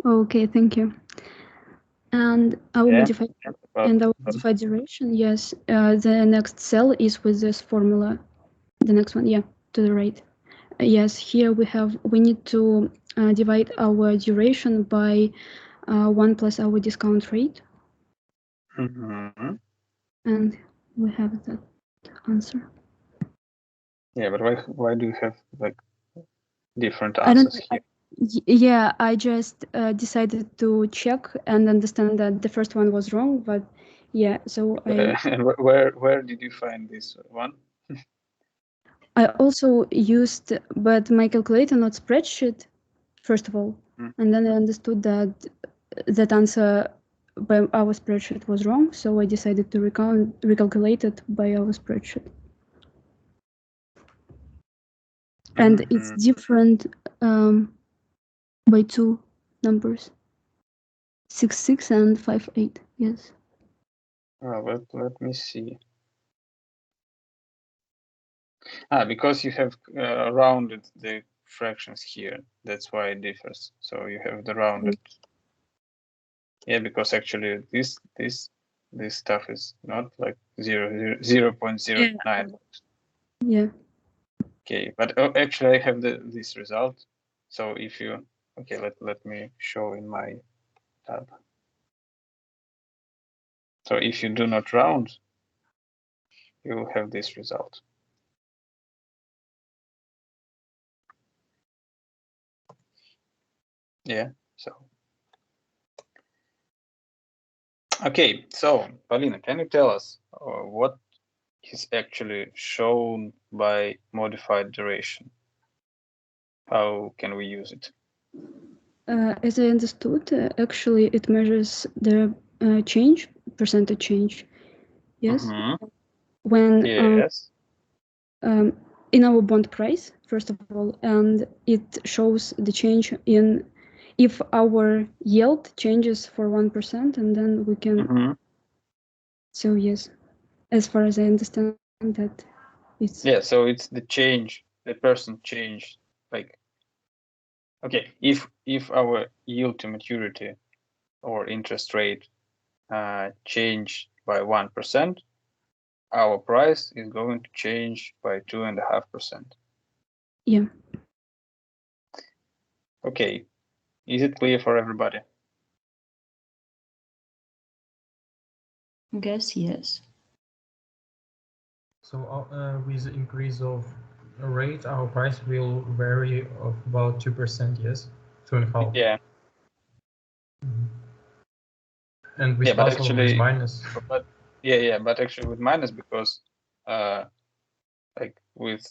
Okay, thank you. And our modified duration, yes. The next cell is with this formula. The next one, yeah, to the right. Yes, here we need to divide our duration by 1 plus our discount rate. And we have that answer. Yeah, but why do you have like different answers here? Yeah, I just decided to check and understand that the first one was wrong, but yeah, so and where did you find this one? I also used, but my calculator, not spreadsheet, first of all, and then I understood that that answer by our spreadsheet was wrong, so I decided to recalculate it by our spreadsheet. And it's different by 2 numbers, 6.6 and 5.8. Yes. Let me see. Because you have rounded the fractions here. That's why it differs. So you have the rounded. Yeah, because actually this stuff is not like 0.09. Yeah. Okay, but actually I have this result. So if you let me show in my tab. So if you do not round, you will have this result. Yeah, so. Okay, so Paulina, can you tell us what is actually shown by modified duration? How can we use it? As I understood, actually it measures the change, percentage change. Yes. When in our bond price, first of all, and it shows the change in if our yield changes for 1%, and then we can. So yes, as far as I understand that, it's. Yeah, so it's the change, the percent change, like. Okay, if our yield to maturity or interest rate change by 1%, our price is going to change by 2.5%. Yeah. Okay, is it clear for everybody? I guess yes. So with the increase of rate, our price will vary of about 2%, yes? 2.5%. Yeah. And with plus or with minus? But actually with minus because like with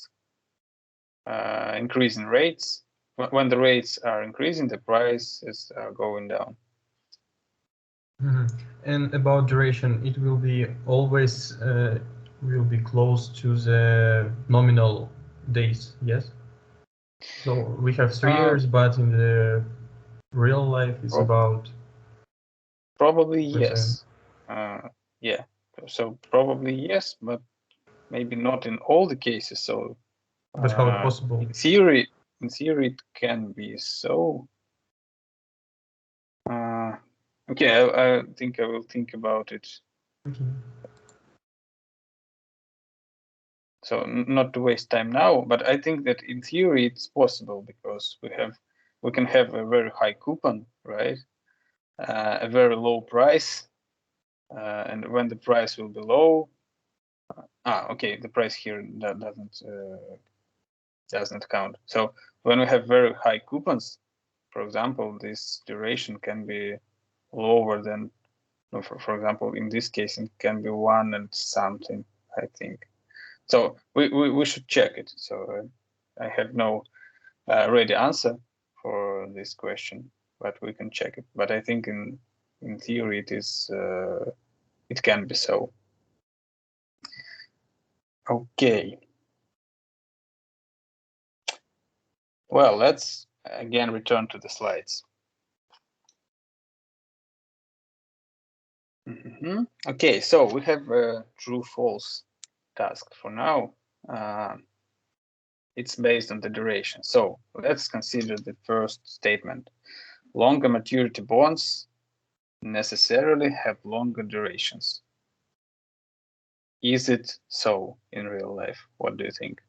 increasing rates, when the rates are increasing, the price is going down. And about duration, it will be always will be close to the nominal days, yes? So we have 3 years, but in the real life it's about Probably yes. Yeah. So probably yes, but maybe not in all the cases. So. But how possible? In theory, it can be so. Okay, I think I will think about it. Okay. So not to waste time now, but I think that in theory it's possible because we can have a very high coupon, right? A very low price, and when the price will be low, okay, the price here doesn't count. So when we have very high coupons, for example, this duration can be lower than, for example, in this case, it can be 1 and something, I think. So we should check it. So I have no ready answer for this question, but we can check it. But I think in theory it is it can be so. Okay. Well, let's again return to the slides. Okay, so we have a true-false task for now. It's based on the duration. So let's consider the first statement. Longer maturity bonds necessarily have longer durations. Is it so in real life? What do you think?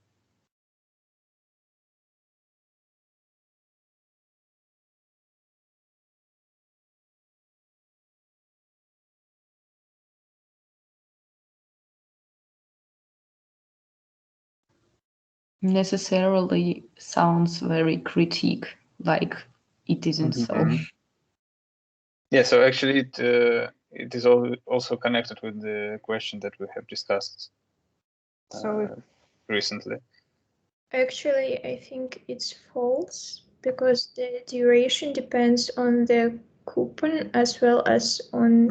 Necessarily sounds very critique, like it isn't so. Yeah, so actually it is also connected with the question that we have discussed recently. Actually, I think it's false because the duration depends on the coupon as well as on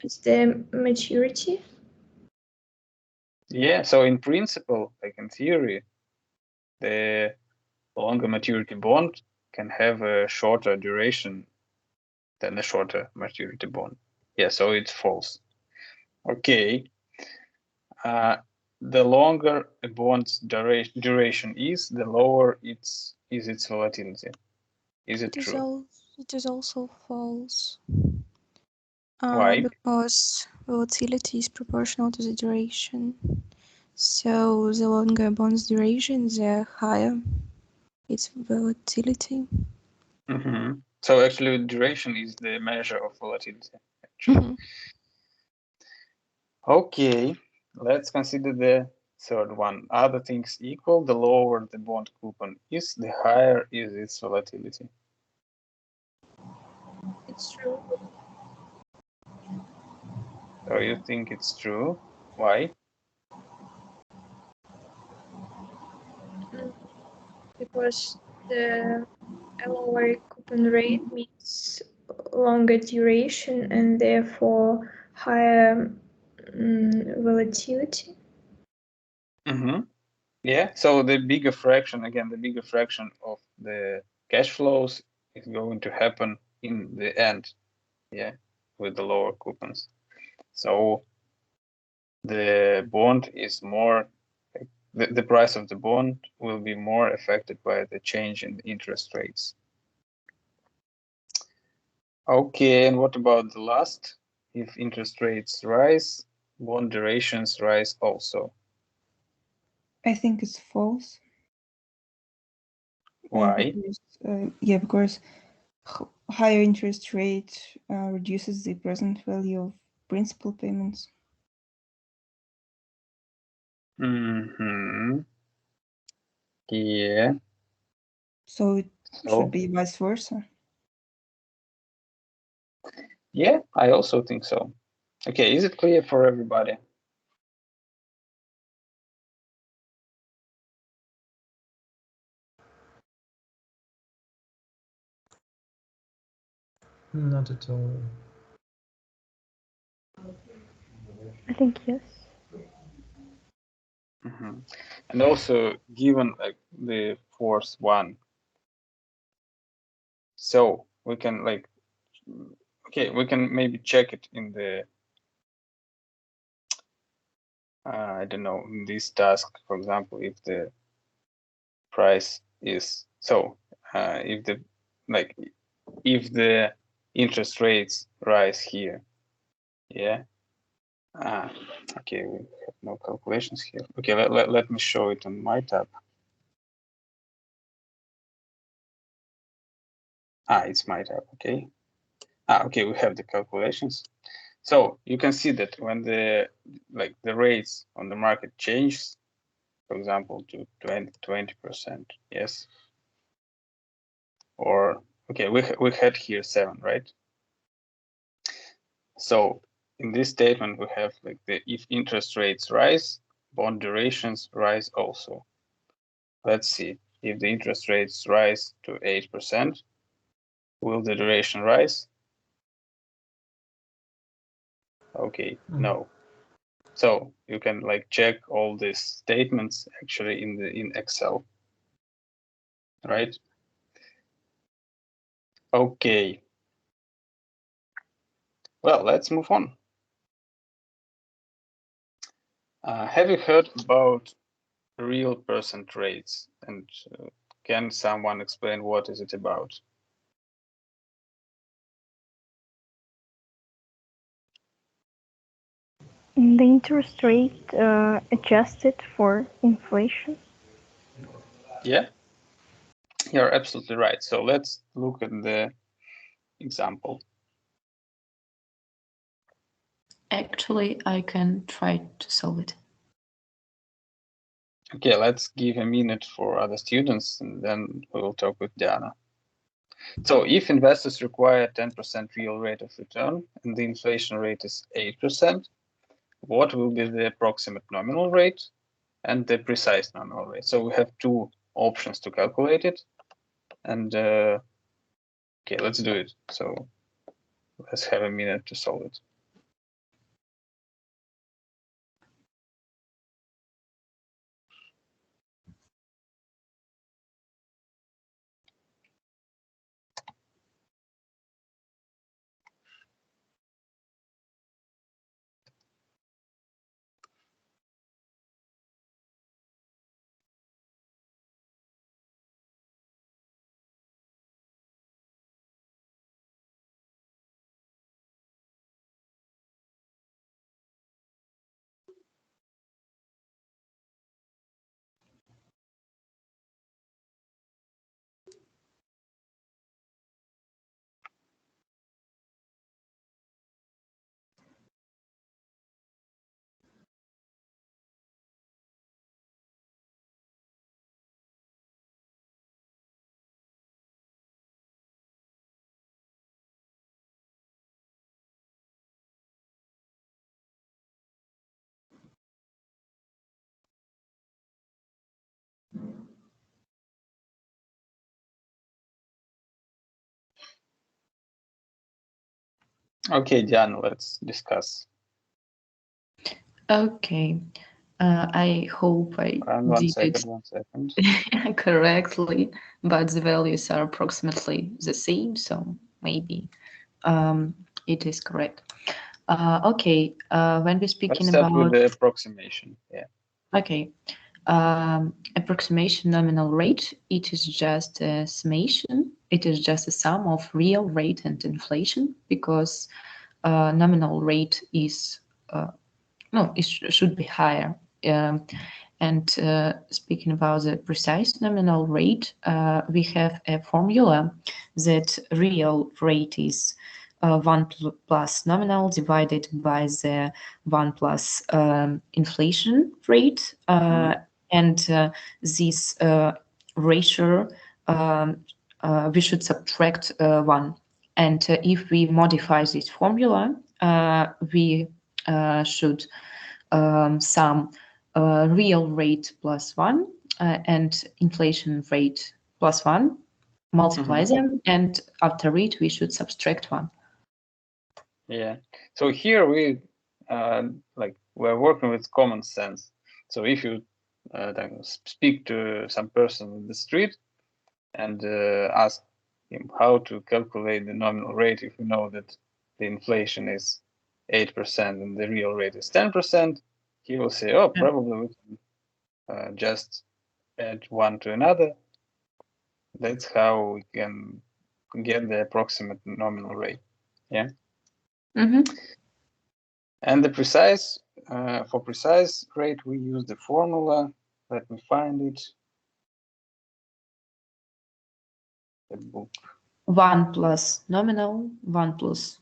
the maturity. Yeah, so in principle, like in theory, the longer maturity bond can have a shorter duration than a shorter maturity bond. Yeah, so it's false. Okay. The longer a bond's duration is, the lower is its volatility. Is it true? It is also false. Why? Because volatility is proportional to the duration. So the longer a bond's duration, the higher its volatility. So actually duration is the measure of volatility. Okay, let's consider the third one. Other things equal, the lower the bond coupon is, the higher is its volatility. It's true. So you think it's true? Why? Because the lower coupon rate means longer duration and therefore higher volatility. Yeah, so the bigger fraction of the cash flows is going to happen in the end, yeah, with the lower coupons. So the bond is more, the price of the bond will be more affected by the change in interest rates. Okay, and what about the last? If interest rates rise, bond durations rise also. I think it's false. Why? Because higher interest rate reduces the present value of principal payments. Yeah. So it should be vice versa. Yeah, I also think so. Okay, is it clear for everybody? Not at all. I think yes. And also given like the fourth one, so we can okay, we can maybe check it in the, I don't know, in this task, for example, if the price is, so if the, like, if the interest rates rise here, yeah. Okay, we have no calculations here. Okay, let me show it on my tab. It's my tab, okay. Okay, we have the calculations. So you can see that when the rates on the market changes, for example, to 20%, yes. Or okay, we had here 7, right? So in this statement we have like if interest rates rise, bond durations rise also. Let's see if the interest rates rise to 8%, will the duration rise? Okay, no. So you can like check all these statements actually in Excel, right? Okay. Well, let's move on. Have you heard about real percent rates? And can someone explain what is it about? The interest rate adjusted for inflation. Yeah, you're absolutely right. So let's look at the example. Actually, I can try to solve it. Okay, let's give a minute for other students and then we will talk with Diana. So if investors require 10% real rate of return and the inflation rate is 8%, what will be the approximate nominal rate and the precise nominal rate? So we have two options to calculate it. And okay, let's do it. So let's have a minute to solve it. Okay, Diana, let's discuss. Okay, I hope I One did second. it correctly, but the values are approximately the same, so maybe it is correct. Okay, when we're speaking Let's start about with the approximation. Yeah. Okay, approximation nominal rate. It is just a summation. It is just a sum of real rate and inflation because nominal rate is no, it should be higher. And speaking about the precise nominal rate, we have a formula that real rate is 1 plus nominal divided by the 1 plus inflation rate. And this ratio, we should subtract 1. And if we modify this formula, we should sum real rate plus 1 and inflation rate plus 1, multiply them, and after it we should subtract 1. Yeah. So here we we're working with common sense. So if you speak to some person in the street and ask him how to calculate the nominal rate, if you know that the inflation is 8% and the real rate is 10%, he will say, oh, probably we can just add one to another. That's how we can get the approximate nominal rate. Yeah. And the precise, for precise rate, we use the formula. Let me find it. The book. 1 plus nominal, 1 plus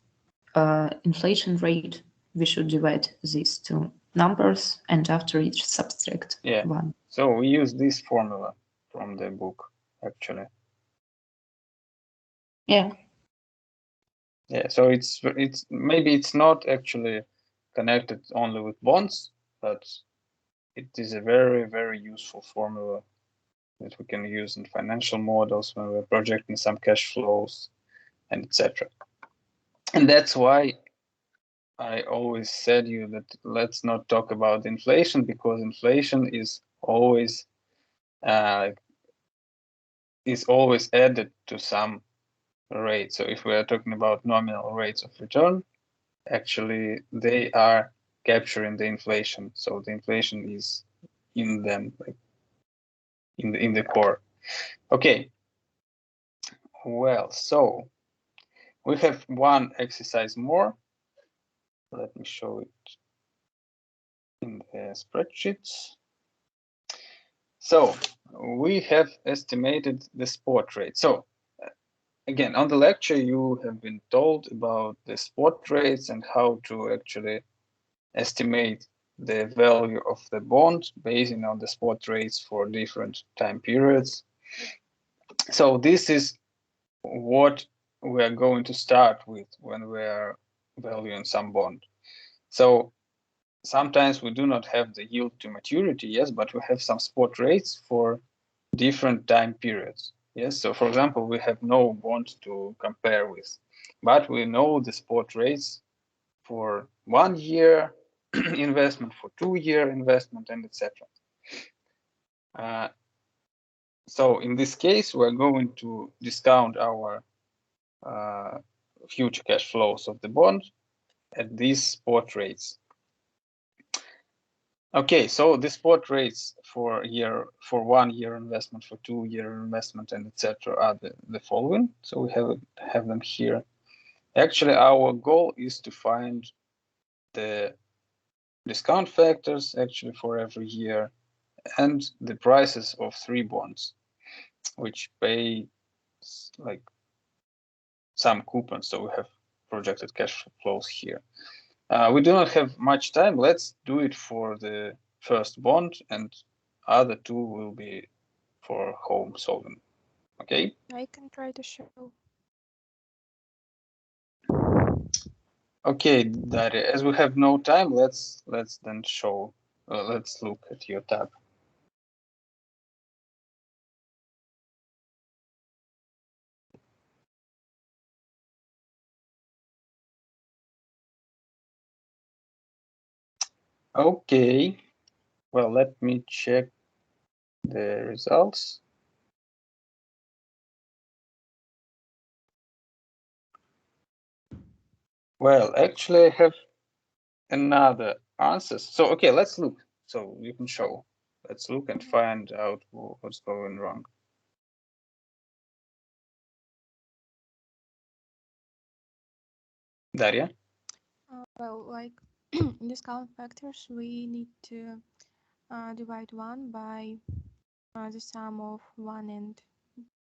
inflation rate. We should divide these two numbers and after each subtract 1. So we use this formula from the book, actually. Yeah. Yeah, so it's maybe it's not actually connected only with bonds, but it is a very, very useful formula that we can use in financial models when we're projecting some cash flows and etc. And that's why I always said you that let's not talk about inflation, because inflation is always added to some rate. So if we are talking about nominal rates of return, actually they are capturing the inflation. So the inflation is in them, like in the core. Okay. Well, so we have one exercise more. Let me show it in the spreadsheets. So we have estimated the spot rate. So again, on the lecture, you have been told about the spot rates and how to actually estimate the value of the bond based on the spot rates for different time periods. So this is what we are going to start with when we are valuing some bond. So sometimes we do not have the yield to maturity, yes, but we have some spot rates for different time periods. Yes, so for example, we have no bond to compare with, but we know the spot rates for 1 year investment, for 2-year investment, and etc. So in this case, we're going to discount our future cash flows of the bond at these spot rates. Okay, so the spot rates for 1 year investment, for 2-year investment, and etc. are the following. So we have them here. Actually, our goal is to find the discount factors actually for every year and the prices of 3 bonds, which pay like some coupons. So we have projected cash flows here. We do not have much time. Let's do it for the first bond, and other 2 will be for home solving. Okay. I can try to show. Okay, Daria, as we have no time, let's then show. Let's look at your tab. Okay, well, let me check the results. Well, actually, I have another answer. So, okay, let's look. So you can show. Let's look and find out what's going wrong. Daria? Well, like discount factors, we need to divide 1 by the sum of 1 and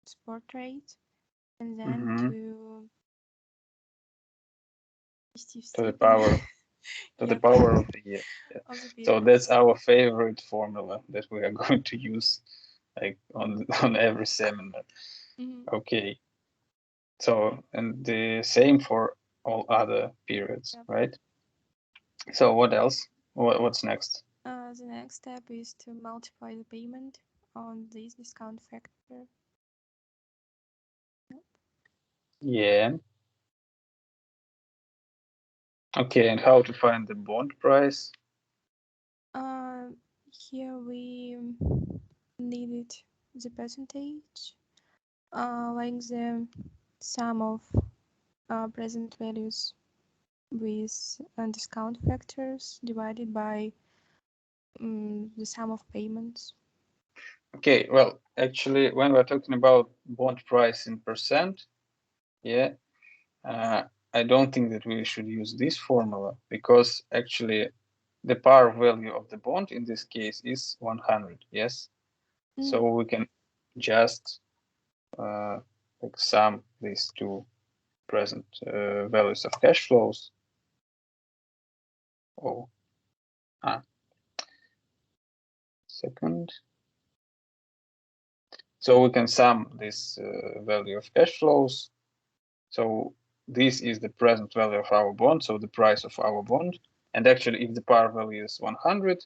spot rate, and then to the power the power of the year. Yeah. So that's our favorite formula that we are going to use like on every seminar. Okay. So, and the same for all other periods, right? So what else? What's next? The next step is to multiply the payment on this discount factor. Yeah. Okay, and how to find the bond price? Here we needed the percentage, like the sum of present values with discount factors divided by the sum of payments. Okay, well, actually, when we're talking about bond price in percent, yeah, I don't think that we should use this formula, because actually the par value of the bond in this case is 100, yes? So we can just like sum these two present values of cash flows. Second. So we can sum this value of cash flows. So this is the present value of our bond, so the price of our bond. And actually, if the par value is 100,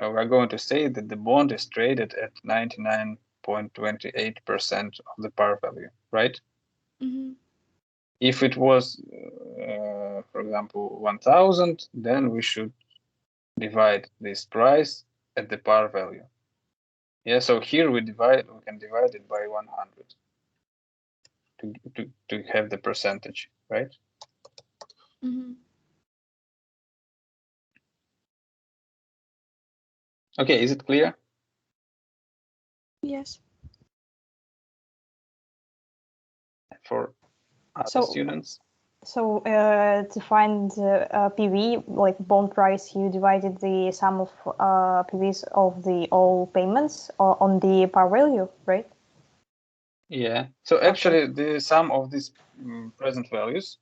we're going to say that the bond is traded at 99.28% of the par value, right? If it was, for example, 1,000, then we should divide this price at the par value. Yeah, so here we can divide it by 100 to have the percentage, right? Okay, is it clear? Yes. For other students? So to find the PV, like bond price, you divided the sum of PVs of the all payments on the par value, right? Yeah. So actually, the sum of these present values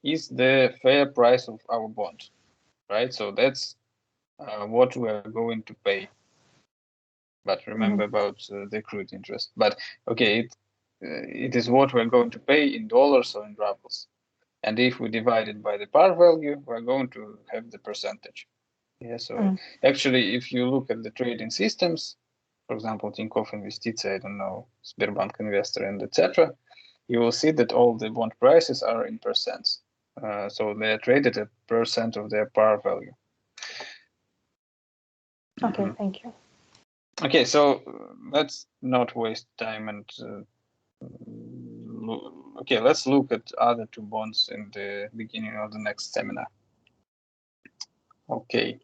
is the fair price of our bond, right? So that's what we are going to pay. But remember about the accrued interest. But okay, it is what we're going to pay in dollars or in rubles. And if we divide it by the par value, we're going to have the percentage. Yeah, so actually, if you look at the trading systems, for example, Tinkoff Investiция, I don't know, Sberbank Investor, and etc., you will see that all the bond prices are in percents. So they are traded at percent of their par value. Okay, thank you. Okay, so let's not waste time and okay, let's look at other two bonds in the beginning of the next seminar. Okay.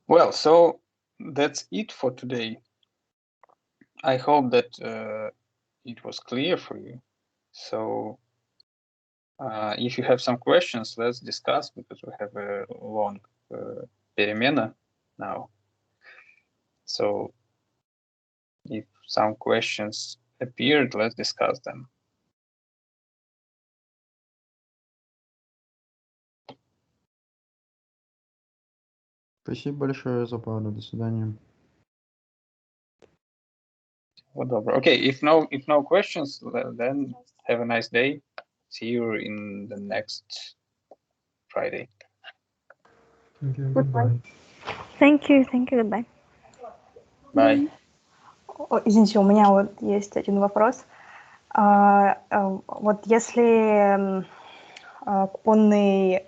Well, so that's it for today. I hope that it was clear for you. So if you have some questions, let's discuss, because we have a long перемена now. So if some questions appeared, let's discuss them. Спасибо большое за пару. До свидания. Okay, if no questions, then have a nice day. See you in the next Friday. Thank you. Goodbye. Thank you. Goodbye. Bye. Извините, у меня вот есть один вопрос. Вот если купонный